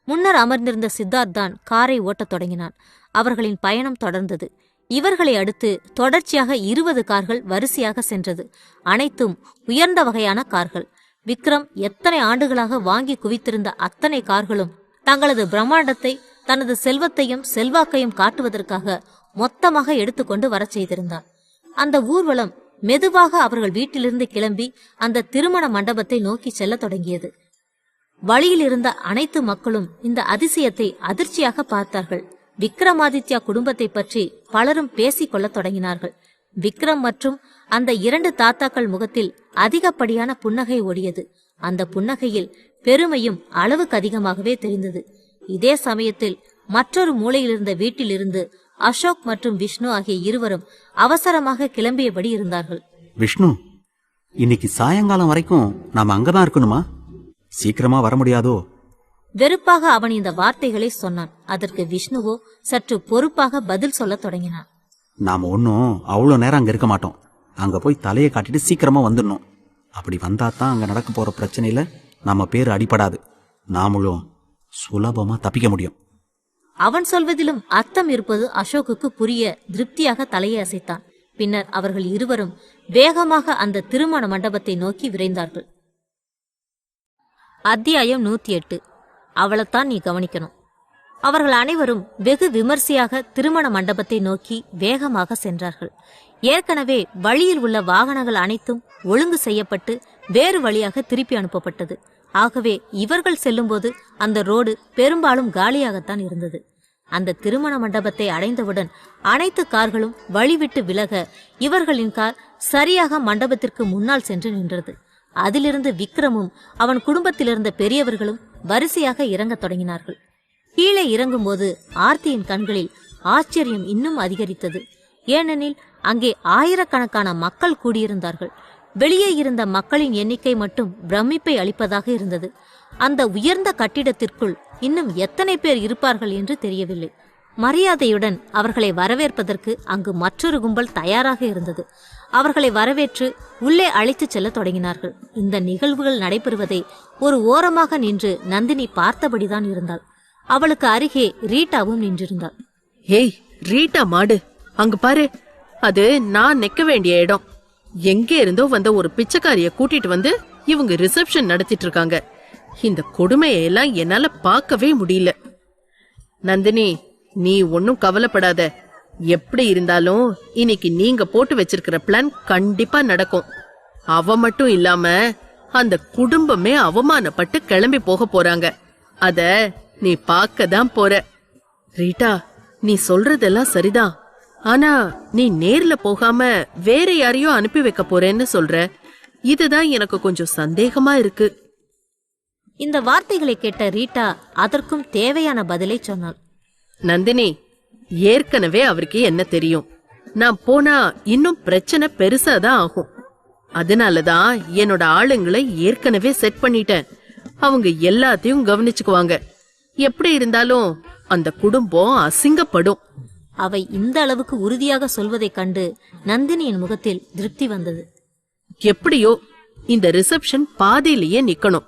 Speaker 2: முன்னர் அமர்ந்திருந்த சித்தார்த் தான் காரை ஓட்டத் தொடங்கினான். அவர்களின் பயணம் தொடர்ந்தது. இவர்களை அடுத்து தொடர்ச்சியாக 20 கார்கள் வரிசையாக சென்றது. அனைத்தும் உயர்ந்த வகையான கார்கள். விக்ரம் எத்தனை ஆண்டுகளாக வாங்கி குவித்திருந்த அத்தனை கார்களும் தங்களது பிரம்மாண்டத்தை, தனது செல்வத்தையும் செல்வாக்கையும் காட்டுவதற்காக மொத்தமாக எடுத்துக்கொண்டு வரச் செய்திருந்தான். அந்த ஊர்வலம் மெதுவாக அவர்கள் வீட்டிலிருந்து கிளம்பி அந்த திருமண மண்டபத்தை நோக்கி செல்ல தொடங்கியது. வழியில் இருந்த அனைத்து மக்களும் இந்த அதிசயத்தை அதிர்ச்சியாக பார்த்தார்கள். விக்ரமாதித்யா குடும்பத்தை பற்றி பலரும் பேசிக் கொள்ளத் தொடங்கினார்கள். விக்ரம் மற்றும் அந்த 2 தாத்தாக்கள் முகத்தில் அதிகப்படியான புன்னகை ஓடியது. அந்த புன்னகையில் பெருமையும் அளவுக்கு அதிகமாகவே தெரிந்தது. இதே சமயத்தில் மற்றொரு மூலையிலிருந்த வீட்டிலிருந்து அசோக் மற்றும் விஷ்ணு ஆகிய இருவரும் அவசரமாக கிளம்பியபடி இருந்தார்கள்.
Speaker 3: விஷ்ணு, இன்னைக்கு சாயங்காலம் வரைக்கும் நாம அங்கதான் இருக்கணுமா? சீக்கிரமா வர முடியாதோ?
Speaker 2: வெறுப்பாக அவன் இந்த வார்த்தைகளை சொன்னான். அதற்கு விஷ்ணுவோ சற்று பொறுப்பாக பதில் சொல்ல தொடங்கினான்.
Speaker 3: நாம ஒன்னும் அவ்வளோ நேரம் அங்க இருக்க மாட்டோம். அங்க போய் தலையை காட்டிட்டு சீக்கிரமா வந்துடணும். அப்படி வந்தாதான் அங்க நடக்க போற பிரச்சனையில நம்ம பேரு அடிபடாது. நாமளும் சுலபமா தப்பிக்க முடியும்.
Speaker 2: அவன் சொல்வதிலும் அர்த்தம் இருப்பது அசோக்குக்கு புரிய திருப்தியாக தலையை அசைத்தான். பின்னர் அவர்கள் இருவரும் வேகமாக அந்த திருமண மண்டபத்தை நோக்கி விரைந்தார்கள். அத்தியாயம் 108. அவளைத்தான் நீ கவனிக்கணும். அவர்கள் அனைவரும் வெகு விமர்சையாக திருமண மண்டபத்தை நோக்கி வேகமாக சென்றார்கள். ஏற்கனவே வழியில் உள்ள வாகனங்கள் அனைத்தும் ஒழுங்கு செய்யப்பட்டு வேறு வழியாக திருப்பி அனுப்பப்பட்டது. ஆகவே இவர்கள் செல்லும்போது அந்த ரோடு பெரும்பாலும் காலியாகத்தான் இருந்தது. அந்த திருமண மண்டபத்தை அடைந்தவுடன் அனைத்து கார்களும் வழிவிட்டு விலக இவர்களின் கார் சரியாக மண்டபத்திற்கு முன்னால் சென்று நின்றது. அதிலிருந்து விக்ரமும் அவன் குடும்பத்திலிருந்த பெரியவர்களும் வரிசையாக இறங்கத் தொடங்கினார்கள். கீழே இறங்கும்போது ஆர்த்தியின் கண்களில் ஆச்சரியம் இன்னும் அதிகரித்தது. ஏனெனில் அங்கே ஆயிரக்கணக்கான மக்கள் கூடியிருந்தார்கள். வெளியே இருந்த மக்களின் எண்ணிக்கை மட்டும் பிரமிப்பை அளிப்பதாக இருந்தது. அந்த உயர்ந்த கட்டிடத்திற்குள் இன்னும் எத்தனை பேர் இருப்பார்கள் என்று தெரியவில்லை. மரியாதையுடன் அவர்களை வரவேற்பதற்கு அங்கு மற்றொரு கும்பல் தயாராக இருந்தது. அவர்களை வரவேற்று உள்ளே அழைத்துச் செல்ல தொடங்கினார்கள். இந்த நிகழ்வுகள் நடைபெறுவதை ஒரு ஓரமாக நின்று நந்தினி பார்த்தபடிதான் இருந்தாள். அவளுக்கு அருகே ரீட்டாவும் நின்றிருந்தாள்.
Speaker 4: ஏய் ரீட்டா மாடு, அங்க பாரு, அது நான் நிக்க வேண்டிய இடம். எங்கே இருந்தோ வந்த ஒரு பிச்சைக்காரிய கூட்டிட்டு வந்து இவங்க ரிசப்ஷன் நடத்திட்டு இருக்காங்க. இந்த கொடுமையெல்லாம் என்னால பார்க்கவே முடியல. நந்தினி, நீ ஒன்னும் கவலைப்படாத. எப்படி இருந்தாலும் இன்னைக்கு நீங்க போட்டு வச்சிருக்கிற பிளான் கண்டிப்பா நடக்கும். அவ மட்டும் இல்லாம அந்த குடும்பமே அவமானப்பட்டு கிளம்பி போக போறாங்க. அத நீ பார்க்கதான் போற. ரீட்டா, நீ சொல்றதெல்லாம் சரிதான். ஆனா நீ நேர்ல போகாம வேற யாரையோ அனுப்பி வைக்க போறேன்னு சொல்ற. இதுதான் எனக்கு கொஞ்சம் சந்தேகமா இருக்கு.
Speaker 2: இந்த வார்த்தைகளை கேட்ட ரீட்டா அதற்கும் தேவையான பதிலை சொன்னாள்.
Speaker 4: நந்தினி, ஏற்கனவே அவருக்கு என்ன தெரியும்? நான் போனா இன்னும் பிரச்சனை பெருசாதான் ஆகும். அதனாலதான் என்னோட ஆளுங்களை ஏற்கனவே செட் பண்ணிட்டேன். அவங்க எல்லாத்தையும் கவனிச்சுக்குவாங்க. எப்படி இருந்தாலும் அந்த குடும்பம் அசிங்கப்படும்.
Speaker 2: அவை இந்த அளவுக்கு உறுதியாக சொல்வதைக் கண்டு நந்தினியின் முகத்தில் திருப்தி வந்தது.
Speaker 4: எப்படியோ இந்த ரிசப்ஷன் பாதியிலேயே நிக்கணும்.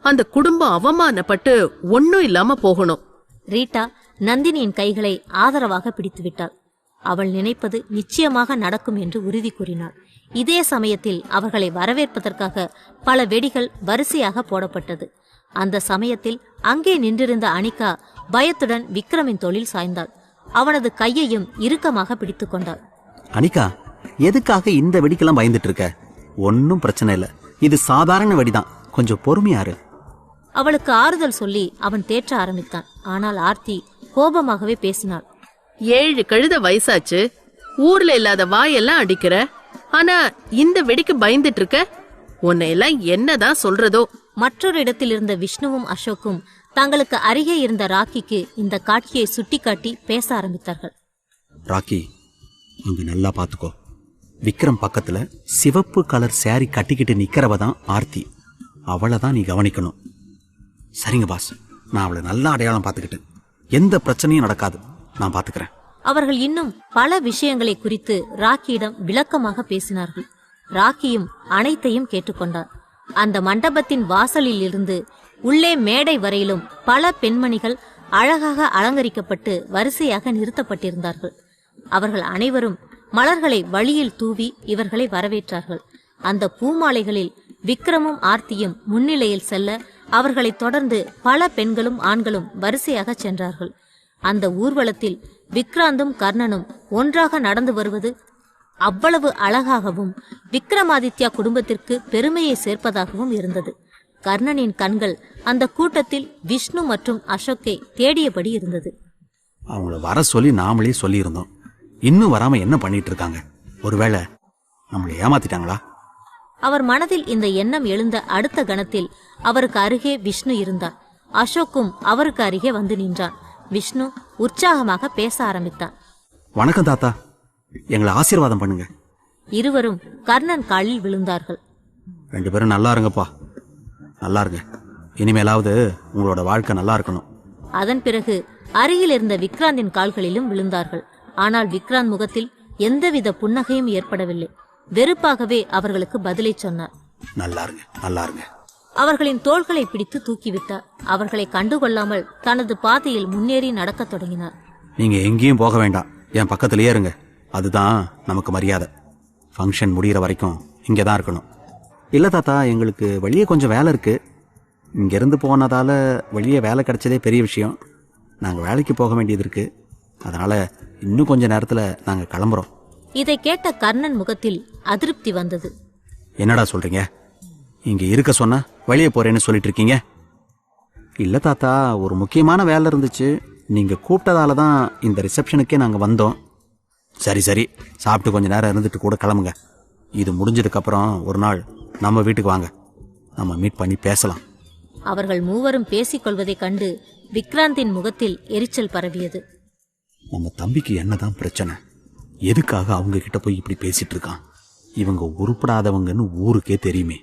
Speaker 4: அந்த குடும்பம் அவமானப்பட்டு ஒன்னும் இல்லாம போகணும்.
Speaker 2: ரீட்டா நந்தினியின் கைகளை ஆதரவாக பிடித்து விட்டாள். அவள் நினைப்பது நிச்சயமாக நடக்கும் என்று உறுதி கூறினாள். இதே சமயத்தில் அவர்களை வரவேற்பதற்காக பல வெடிகள் வரிசையாக போடப்பட்டது. அந்த சமயத்தில் அங்கே நின்றிருந்த அனிகா பயத்துடன் விக்ரமின் தோளில் சாய்ந்தாள். அவனது கையையும் இறுக்கமாக பிடித்துக் கொண்டாள்.
Speaker 3: அனிகா, எதுக்காக இந்த வெடிக்கெல்லாம் பயந்துட்டு இருக்க? ஒன்னும் பிரச்சனை இல்ல, இது சாதாரண வெடிதான், கொஞ்சம் பொறுமையாரு.
Speaker 2: அவளுக்கு ஆறுதல் சொல்லி அவன் தேற்ற ஆரம்பித்தான். ஆனால் ஆர்த்தி கோபமாகவே பேசினாள்.
Speaker 4: 7 கழுத வயசாச்சு, ஊர்ல இல்லாத வாயெல்லாம் அடிக்கிற. ஆனா இந்த வெடிக்கு பயந்துட்டு இருக்க. உன்னை எல்லாம் என்னதான் சொல்றதோ.
Speaker 2: மற்றொரு இடத்தில் இருந்த விஷ்ணுவும் அசோக்கும் தங்களுக்கு அருகே இருந்த ராக்கிக்கு இந்த காட்சியை சுட்டிக்காட்டி பேச ஆரம்பித்தார்கள்.
Speaker 3: ராக்கி, அங்க நல்லா பாத்துக்கோ. விக்ரம் பக்கத்துல சிவப்பு கலர் சாரி கட்டிக்கிட்டு நிக்கிறவ தான் ஆர்த்தி. அவளை தான் நீ கவனிக்கணும். சரிங்க பாஸ், நான் அவளை நல்லா அடையாளம் பார்த்துக்கிட்டேன். எந்த பிரச்சனையும் நடக்காது, நான் பாத்துக்கிறேன்.
Speaker 2: அவர்கள் இன்னும் பல விஷயங்களை குறித்து ராக்கியிடம் விளக்கமாக பேசினார்கள். ராக்கியும் அனைத்தையும் கேட்டுக்கொண்டார். அந்த மண்டபத்தின் வாசலில் இருந்து உள்ளே மேடை வரையிலும் பல பெண்மணிகள் அழகாக அலங்கரிக்கப்பட்டு வரிசையாக நிறுத்தப்பட்டிருந்தார்கள். அவர்கள் அனைவரும் மலர்களை வழியில் தூவி இவர்களை வரவேற்றார்கள். அந்த பூமாலைகளில் விக்ரமும் ஆர்த்தியும் முன்னிலையில் செல்ல அவர்களை தொடர்ந்து பல பெண்களும் ஆண்களும் வரிசையாக சென்றார்கள். அந்த ஊர்வலத்தில் விக்ராந்தும் கர்ணனும் ஒன்றாக நடந்து வருவது அவ்வளவு அழகாகவும் விக்ரமாதித்யா குடும்பத்திற்கு பெருமையை சேர்ப்பதாகவும் இருந்தது. கர்ணனின் கண்கள் அந்த கூட்டத்தில் விஷ்ணு மற்றும் அசோக்கை தேடியபடி இருந்தது.
Speaker 3: அவங்கள வர சொல்லி நாமளே சொல்லியிருந்தோம், இன்னும் வராம என்ன பண்ணிட்டு இருக்காங்க? ஒருவேளை நம்மளை ஏமாத்திட்டாங்களா?
Speaker 2: அவர் மனதில் இந்த எண்ணம் எழுந்த அடுத்த கணத்தில் அவருக்கு அருகே விஷ்ணு இருந்தார். அசோக்கும் அவருக்கு அருகே வந்து நின்றான். விஷ்ணு உற்சாகமாக பேச ஆரம்பித்தான்.
Speaker 3: வணக்கம் தாத்தா, எங்களை ஆசீர்வாதம் பண்ணுங்க.
Speaker 2: இருவரும் கர்ணன் காலில் விழுந்தார்கள்.
Speaker 3: 2 பேரும் நல்லா இருங்கப்பா, நல்லா இருங்க. இனிமேலாவது உங்களோட வாழ்க்கை நல்லா இருக்கணும்.
Speaker 2: அதன் பிறகு அருகில் இருந்த விக்ராந்தின் கால்களிலும் விழுந்தார்கள். ஆனால் விக்ராந்த் முகத்தில் எந்தவித புன்னகையும் ஏற்படவில்லை. வெறுப்பாகவே அவர்களுக்கு பதிலை சொன்னார்.
Speaker 3: நல்லா இருங்க, நல்லா இருங்க.
Speaker 2: அவர்களின் தோள்களை பிடித்து தூக்கிவிட்டார். அவர்களை கண்டுகொள்ளாமல் தனது பாதையில் முன்னேறி நடக்கத் தொடங்கினார்.
Speaker 3: நீங்க எங்கேயும் போக வேண்டாம், என் பக்கத்திலேயே இருங்க. அதுதான் நமக்கு மரியாதை. ஃபங்க்ஷன் முடிகிற வரைக்கும் இங்கதான் இருக்கணும். இல்ல தாத்தா, எங்களுக்கு வெளியே கொஞ்சம் வேலை இருக்கு. இங்கிருந்து போனதால வெளியே வேலை கிடைச்சதே பெரிய விஷயம். நாங்க வேலைக்கு போக வேண்டியது இருக்கு. அதனால இன்னும் கொஞ்ச நேரத்துல நாங்க கிளம்புறோம்.
Speaker 2: இதை கேட்ட கர்ணன் முகத்தில் அதிருப்தி வந்தது.
Speaker 3: என்னடா சொல்றீங்க? இங்க இருக்க சொன்னா வெளியே போறேன்னு சொல்லிட்டு இருக்கீங்க? இல்ல தாத்தா, ஒரு முக்கியமான வேலை இருந்துச்சு. நீங்க கூப்பிட்டதால தான் இந்த ரிசப்ஷனுக்கே நாங்க வந்தோம். சரி சரி, சாப்பிட்டு கொஞ்ச நேரம் இருந்துட்டு கூட கிளம்புங்க. இது முடிஞ்சதுக்கு அப்புறம் ஒரு நாள் நம்ம வீட்டுக்கு வாங்க, நம்ம மீட் பண்ணி பேசலாம்.
Speaker 2: அவர்கள் மூவரும் பேசிக் கொள்வதைக் கண்டு விக்ராந்தின் முகத்தில் எரிச்சல் பரவியது.
Speaker 3: நம்ம தம்பிக்கு என்னதான் பிரச்சனை? எதுக்காக அவங்க கிட்ட போய் இப்படி பேசிட்டு இருக்கான்? இவங்க உருப்படாதவங்கன்னு ஊருக்கே தெரியுமே.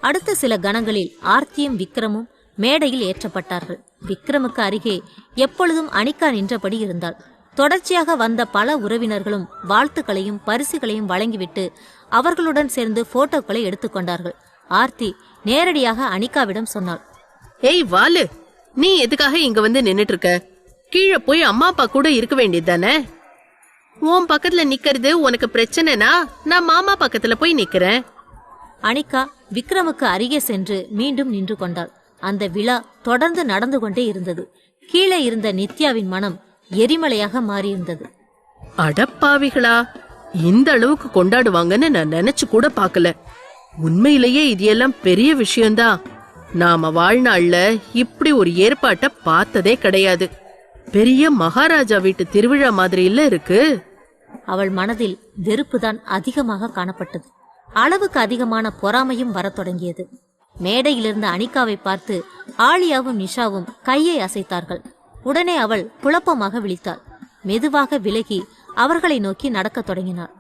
Speaker 2: அடுத்த சில கணங்களில் ஆர்த்தியும் விக்ரமும் மேடையில் ஏற்றப்பட்டார்கள். விக்ரமுக்கு அருகே எப்பொழுதும் அனிகா நின்றபடி இருந்தாள். தொடர்ச்சியாக வந்த பல உறவினர்களும் வாழ்த்துக்களையும் பரிசுகளையும் வழங்கிவிட்டு அவர்களுடன் சேர்ந்து போட்டோக்களை எடுத்துக்கொண்டார்கள். ஆர்த்தி நேரடியாக அனிகாவிடம் சொன்னாள்.
Speaker 4: ஏய் வாலு, நீ எதுக்காக இங்க வந்து நின்னுட்டு இருக்க? கீழே போய் அம்மா அப்பா கூட இருக்க வேண்டியது தானே? உன் பக்கத்துல நிக்கிறது உனக்கு பிரச்சனைனா நான் மாமா பக்கத்துல போய் நிக்கிறேன்.
Speaker 2: அனிகா விக்ரமுக்கு அருகே சென்று மீண்டும் நின்று கொண்டாள். அந்த விழா தொடர்ந்து நடந்து கொண்டே இருந்தது. கீழே இருந்த நித்யாவின் மனம் எரிமலையாக மாறியிருந்தது.
Speaker 4: அடப்பாவிகளா, இந்த அளவுக்கு கொண்டாடுவாங்கன்னு நான் நினைச்சு கூட பார்க்கல. உண்மையிலேயே இது எல்லாம் பெரிய விஷயம்தான். நாம வாழ்நாள்ல இப்படி ஒரு ஏற்பாட்டை பார்த்ததே கிடையாது. பெரிய மகாராஜா வீட்டு திருவிழா மாதிரி இல்ல இருக்கு.
Speaker 2: அவள் மனதில் வெறுப்புதான் அதிகமாக காணப்பட்டது. அளவுக்கு அதிகமான பொறாமையும் வரத் தொடங்கியது. மேடையிலிருந்த அனிகாவை பார்த்து ஆலியாவும் நிஷாவும் கையை அசைத்தார்கள். உடனே அவள் குழப்பமாக விழித்தாள். மெதுவாக விலகி அவர்களை நோக்கி நடக்கத் தொடங்கினாள்.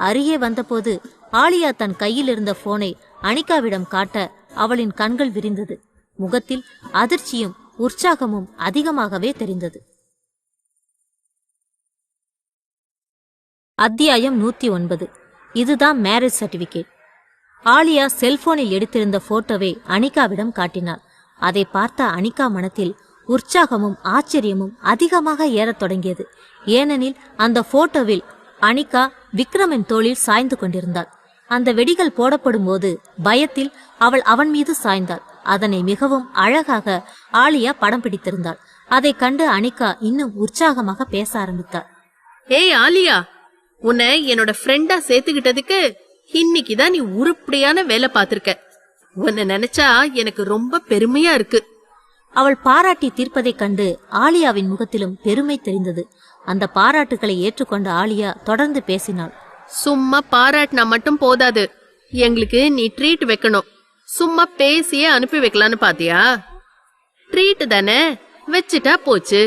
Speaker 2: அருகே வந்தபோது ஆலியா தன் கையில் இருந்த போனை அனிகாவிடம் காட்ட அவளின் கண்கள் விரிந்தது. முகத்தில் அதிர்ச்சியும் உற்சாகமும் அதிகமாகவே தெரிந்தது. அத்தியாயம் 109. இதுதான் மேரேஜ் சர்டிபிகேட். ஆலியா செல்போனில் எடுத்திருந்த போட்டோவை அனிகாவிடம் காட்டினாள். அதை பார்த்த அனிகா மனத்தில் உற்சாகமும் ஆச்சரியமும் அதிகமாக ஏறத் தொடங்கியது. ஏனெனில் அந்த போட்டோவில் அனிகா விக்ரமின் தோளில் சாய்ந்து கொண்டிருந்தாள். அந்த வெடிகள் போடப்படும் போது பயத்தில் அவள் அவன் மீது சாய்ந்தாள். அதனை மிகவும் அழகாக ஆலியா படம் பிடித்திருந்தாள். அதை கண்டு அனிகா இன்னும் உற்சாகமாக பேச ஆரம்பித்தாள்.
Speaker 4: ஏய் ஆலியா, உன்னை என்னோட ஃப்ரெண்டா சேர்த்துக்கிட்டதுக்கு இன்னைக்குதான் நீ உருப்படியான வேலை பார்த்திருக்க. உன்னை நினைச்சா எனக்கு ரொம்ப பெருமையா இருக்கு.
Speaker 2: அவள் பாராட்டி தீர்ப்பதைக் கண்டு ஆலியாவின் முகத்திலும் பெருமை தெரிந்தது. அந்த பாராட்டுகளை ஏற்றுக்கொண்ட ஆலியா தொடர்ந்து பேசினாள்.
Speaker 4: சும்மா பாராட்டினா மட்டும் போதாது, எங்களுக்கு நீ ட்ரீட் வைக்கணும். சும்மா பேசியே அனுப்பி வைக்கலான்னு பாத்தியா? ட்ரீட் தானே, வச்சுட்டா போச்சு.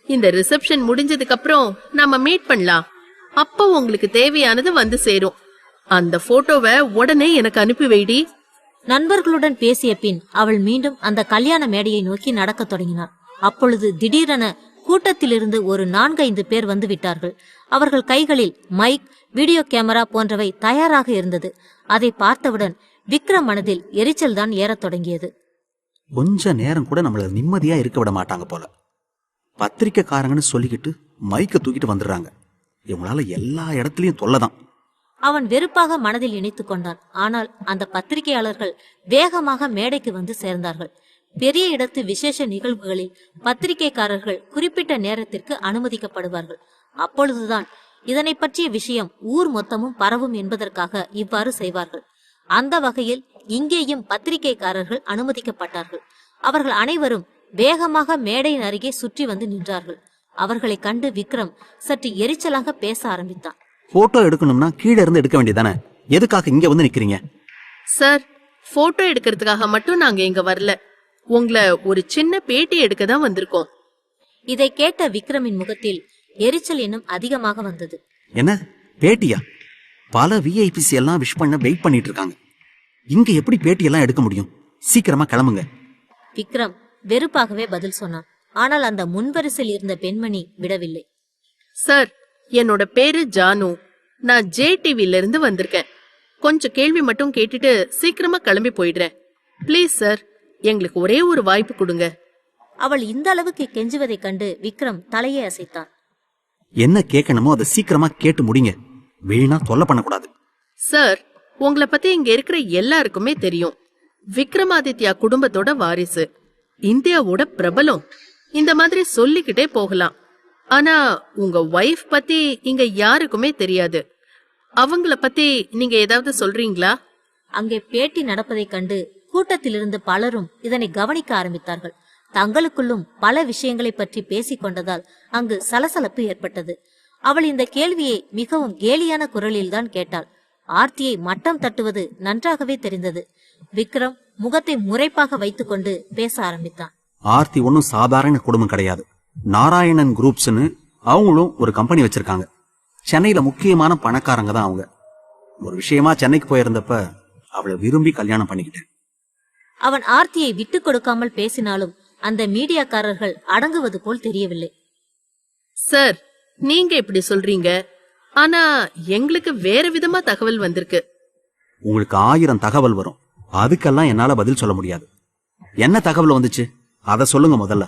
Speaker 4: இந்த ரிசப்ஷன் முடிஞ்சதுக்கு அப்புறம் நாம மீட் பண்ணலாம். அப்போ உங்களுக்கு தேவையானது வந்து சேரும். அந்த போட்டோவை உடனே எனக்கு அனுப்பி வைடி.
Speaker 2: நண்பர்களுடன் பேசிய பின் அவள் மீண்டும் அந்த கல்யாண மேடையை நோக்கி நடக்கத் தொடங்கினாள். அப்பொழுது திடீரென கூட்டத்திலிருந்து ஒரு 4-5 பேர் வந்து விட்டார்கள். அவர்கள் கைகளில் மைக், வீடியோ கேமரா போன்றவை தயாராக இருந்தது. அதை பார்த்தவுடன் விக்ரம் மனதில் எரிச்சல் தான் ஏறத் தொடங்கியது.
Speaker 3: கொஞ்ச நேரம் கூட நம்மள நிம்மதியா இருக்க விட மாட்டாங்க போல. பத்திரிக்கைக்காரங்கன்னு சொல்லிக்கிட்டு மைக்க தூக்கிட்டு வந்துடுறாங்க. இவங்களால எல்லா இடத்துலயும் தொல்லதான்.
Speaker 2: அவன் வெறுப்பாக மனதில் இணைத்துக் கொண்டான். ஆனால் அந்த பத்திரிகையாளர்கள் வேகமாக மேடைக்கு வந்து சேர்ந்தார்கள். பெரிய இடத்து விசேஷ நிகழ்வுகளில் பத்திரிகைக்காரர்கள் குறிப்பிட்ட நேரத்திற்கு அனுமதிக்கப்படுவார்கள். அப்பொழுதுதான் இதனை பற்றிய விஷயம் ஊர் மொத்தமும் பரவும் என்பதற்காக இவ்வாறு செய்வார்கள். அந்த வகையில் இங்கேயும் பத்திரிகைக்காரர்கள் அனுமதிக்கப்பட்டார்கள். அவர்கள் அனைவரும் வேகமாக மேடையின் அருகே சுற்றி வந்து நின்றார்கள். அவர்களை கண்டு விக்ரம் சற்று எரிச்சலாக பேச ஆரம்பித்தான்.
Speaker 3: போட்டோ எடுக்கணும்னா கீழே இருந்து எடுக்க வேண்டியதானே, எதுக்காக இங்க வந்து நிக்கிறீங்க?
Speaker 4: சார், போட்டோ எடுக்கிறதுக்காக மட்டும் நாங்க இங்க வரல. உங்களை ஒரு சின்ன பேட்டி எடுக்க தான் வந்திருக்கோம்.
Speaker 2: இதை கேட்ட விக்ரமின் முகத்தில் எரிச்சல் இன்னும் அதிகமாக வந்தது.
Speaker 3: என்ன பேட்டியா? பல விஐபிசி எல்லாம் விஷ் பண்ண வெயிட் பண்ணிட்டு இருக்காங்க. இங்க எப்படி பேட்டி எல்லாம் எடுக்க முடியும்? சீக்கிரமா கிளம்புங்க.
Speaker 2: விக்ரம் வெறுப்பாகவே பதில் சொன்னான். ஆனால் அந்த முன்வரிசையில் இருந்த பெண்மணி விடவில்லை.
Speaker 4: சார், என்னோட பேரு ஜானு. நான் JTVல இருந்து வந்திருக்கேன். கொஞ்சம் கேள்வி மட்டும் கேட்டுட்டு சீக்கிரமா கிளம்பி போயிடுறேன். ப்ளீஸ் சார், எங்களுக்கு ஒரே ஒரு வாய்ப்பு கொடுங்க.
Speaker 2: அவள் இந்த அளவுக்கு கெஞ்சுவதைக் கண்டு விக்ரம் தலையை அசைத்தான்.
Speaker 3: என்ன கேட்கணுமோ அதை சீக்கிரமா கேட்டு முடிங்க. வீணா தொல்லை பண்ணக்கூடாது.
Speaker 4: சார், உங்களை பத்தி இங்க இருக்கிற எல்லாருக்குமே தெரியும். விக்ரமாதித்யா குடும்பத்தோட வாரிசு, இந்தியாவோட பிரபலம். இந்த மாதிரி சொல்லிக்கிட்டே போகலாம். ஆனா உங்க வைஃப் பத்தி இங்க யாருக்குமே தெரியாது. அவங்கள பத்தி நீங்க ஏதாவது சொல்றீங்களா?
Speaker 2: அங்கே பேட்டி நடப்பதைக் கண்டு கூட்டத்திலிருந்து பலரும் இதனை கவனிக்க ஆரம்பித்தார்கள். தங்களுக்குள்ளும் பல விஷயங்களை பற்றி பேசிக் கொண்டதால் அங்கு சலசலப்பு ஏற்பட்டது. அவள் இந்த கேள்வியை மிகவும் கேலியான குரலில்தான் கேட்டாள். ஆர்த்தியை மட்டம் தட்டுவது நன்றாகவே தெரிந்தது. விக்ரம் முகத்தை முறைப்பாக வைத்துக் கொண்டு பேச ஆரம்பித்தான்.
Speaker 3: ஆர்த்தி ஒன்னும் சாதாரண குடும்பம் கிடையாது. நாராயணன் குரூப்ஸ்னு அவங்களும் ஒரு கம்பெனி வச்சிருக்காங்க. சென்னையில முக்கியமான பணக்காரங்க தான் அவங்க. ஒரு விஷயமா சென்னைக்கு போயிருந்தப்ப அவளை விரும்பி கல்யாணம் பண்ணிக்கிட்டேன்.
Speaker 2: அவன் ஆர்த்தியை விட்டுக் கொடுக்காமல் பேசினாலும் அந்த மீடியாக்காரர்கள் அடங்குவது போல் தெரியவில்லை.
Speaker 4: சார், நீங்க இப்படி சொல்றீங்க, ஆனா எங்களுக்கு வேற விதமா தகவல் வந்திருக்கு.
Speaker 3: உங்களுக்கு 1000 தகவல் வரும். அதுக்கெல்லாம் என்னால பதில் சொல்ல முடியாது. என்ன தகவல் வந்துச்சு அத சொல்லுங்க முதல்ல.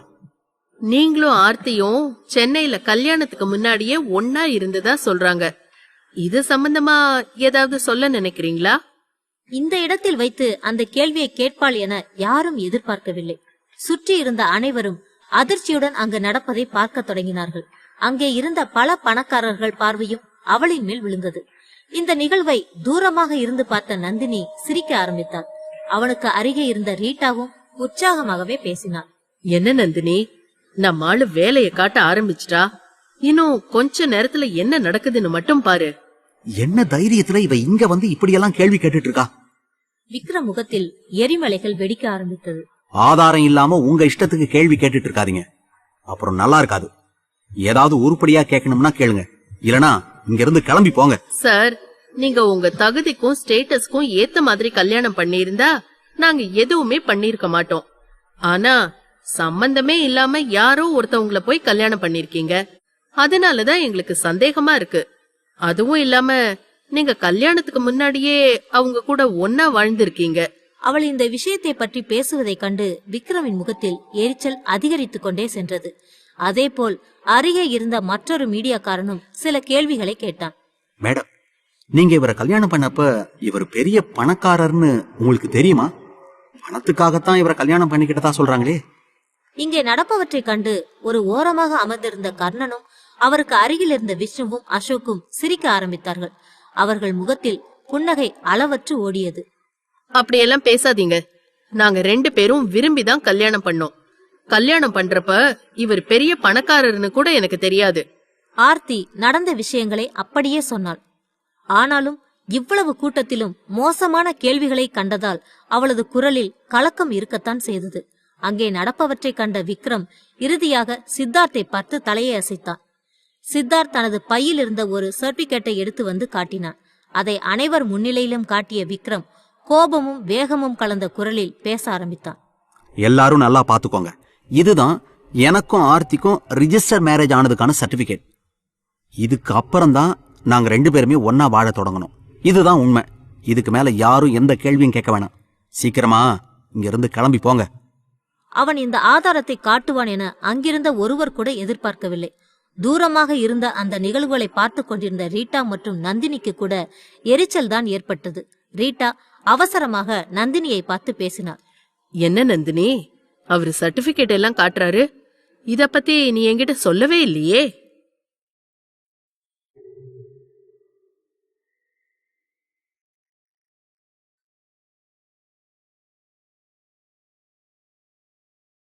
Speaker 4: நீங்களும் ஆர்த்தியும் சென்னையில கல்யாணத்துக்கு முன்னாடியே ஒன்னா இருந்ததா சொல்றாங்க. இது சம்பந்தமா ஏதாவது சொல்ல நினைக்கிறீங்களா?
Speaker 2: இந்த இடத்தில் வைத்து அந்த கேள்வியை கேட்பாள் என யாரும் எதிர்பார்க்கவில்லை. சுற்றி இருந்த அனைவரும் அதிர்ச்சியுடன் அங்கு நடப்பதை பார்க்க தொடங்கினார்கள். அங்கே இருந்த பல பணக்காரர்கள் பார்வையும் அவளின் மேல் விழுந்தது. இந்த நிகழ்வை தூரமாக இருந்து பார்த்த நந்தினி சிரிக்க ஆரம்பித்தாள். அவனுக்கு அருகே இருந்த ரீட்டாவும் உற்சாகமாகவே பேசினாள்.
Speaker 4: என்ன நந்தினி, நம்ம ஆளு வேலைய காட்ட ஆரம்பிச்சிட்டா. இன்னும் கொஞ்ச நேரத்துல என்ன நடக்குதுன்னு மட்டும் பாரு.
Speaker 3: என்ன தைரியத்துல இவ இங்க வந்து இப்படியெல்லாம் கேள்வி கேட்டுட்டு இருக்கா?
Speaker 2: விக்ரம் முகத்தில் எரிமலைகள் வெடிக்க ஆரம்பித்தது.
Speaker 3: ஆதாரம் இல்லாம உங்க இஷ்டத்துக்கு கேள்வி கேட்டுட்டு இருக்காதீங்க, அப்புறம் நல்லா இருக்காது. ஏதாவது உருப்படியா கேட்கணும்னா கேளுங்க, இல்லனா இங்க இருந்து கிளம்பி போங்க.
Speaker 4: சார், நீங்க உங்க தகுதிக்கும் ஸ்டேட்டஸ்க்கும் ஏத்த மாதிரி கல்யாணம் பண்ணியிருந்தா நாங்க எதுவுமே பண்ணிருக்க மாட்டோம். ஆனா சம்பந்தமே இல்லாம யாரோ ஒருத்தவங்கள போய் கல்யாணம் பண்ணிருக்கீங்க. அதனாலதான் எங்களுக்கு சந்தேகமா இருக்கு. அதுவும் இல்லாம நீங்க கல்யாணத்துக்கு முன்னாடியே அவங்க கூட ஒன்னா வாழ்ந்திருக்கீங்க.
Speaker 2: அவள் இந்த விஷயத்தை பற்றி பேசுவதைக் கண்டு விக்ரமின் முகத்தில் எரிச்சல் அதிகரித்துக் கொண்டே சென்றது. அதேபோல் அருகே இருந்த மற்றொரு மீடியாக்காரனும் சில கேள்விகளை கேட்டான்.
Speaker 3: மேடம், நீங்க இவரை கல்யாணம் பண்ணப்ப இவர் பெரிய பணக்காரர்னு உங்களுக்கு தெரியுமா? பணத்துக்காகத்தான் இவரை கல்யாணம் பண்ணிக்கிட்டதா சொல்றாங்களே.
Speaker 2: இங்கே நடப்பவற்றை கண்டு ஒரு ஓரமாக அமர்ந்திருந்த கர்ணனும் அவருக்கு அருகில் இருந்த விஷ்ணுவும் அசோக்கும் சிரிக்க ஆரம்பித்தார்கள். அவர்கள் முகத்தில் புன்னகை அளவற்று ஓடியது.
Speaker 4: அப்படியெல்லாம் பேசாதீங்க. நாங்க 2 பேரும் விரும்பிதான் கல்யாணம் பண்ணோம். கல்யாணம் பண்றப்ப இவர் பெரிய பணக்காரர்னு கூட எனக்கு தெரியாது.
Speaker 2: ஆர்த்தி நடந்த விஷயங்களை அப்படியே சொன்னாள். ஆனாலும் இவ்வளவு கூட்டத்திலும் மோசமான கேள்விகளை கண்டதால் அவளது குரலில் கலக்கம் இருக்கத்தான் செய்தது. அங்கே நடப்பவற்றை கண்ட விக்ரம் இறுதியாக சித்தார்த்தை பார்த்து தலையை அசைத்தான். சித்தார்த் தனது பையில் இருந்த ஒரு சர்டிபிகேட்டை எடுத்து வந்து காட்டினான். அதை அனைவர் முன்னிலையிலும் காட்டிய விக்ரம் கோபமும் வேகமும் கலந்த குரலில் பேச ஆரம்பித்தான்.
Speaker 3: எல்லாரும் நல்லா பாத்துக்கோங்க, இதுதான் எனக்கும் ஆர்த்திக்கும் ரிஜிஸ்டர் மேரேஜ் ஆனதுக்கான சர்டிபிகேட். இதுக்கு அப்புறம் தான் நாங்க 2 பேருமே ஒன்னா வாழ தொடங்கணும். இதுதான் உண்மை. இதுக்கு மேல யாரும் எந்த கேள்வியும் கேட்க வேணாம். சீக்கிரமா இங்க இருந்து கிளம்பி போங்க.
Speaker 2: அவன் இந்த ஆதாரத்தை காட்டுவான் என அங்கிருந்த ஒருவர் கூட எதிர்பார்க்கவில்லை. தூரமாக இருந்த அந்த நிகழ்வுகளை பார்த்து கொண்டிருந்த ரீட்டா மற்றும் நந்தினிக்கு கூட எரிச்சல் தான் ஏற்பட்டது. ரீட்டா அவசரமாக நந்தினியை பார்த்து பேசினார்.
Speaker 4: என்ன நந்தினி, அவரு சர்டிபிகேட் எல்லாம் காட்டுறாரு. இத பத்தி நீ என்கிட்ட சொல்லவே இல்லையே.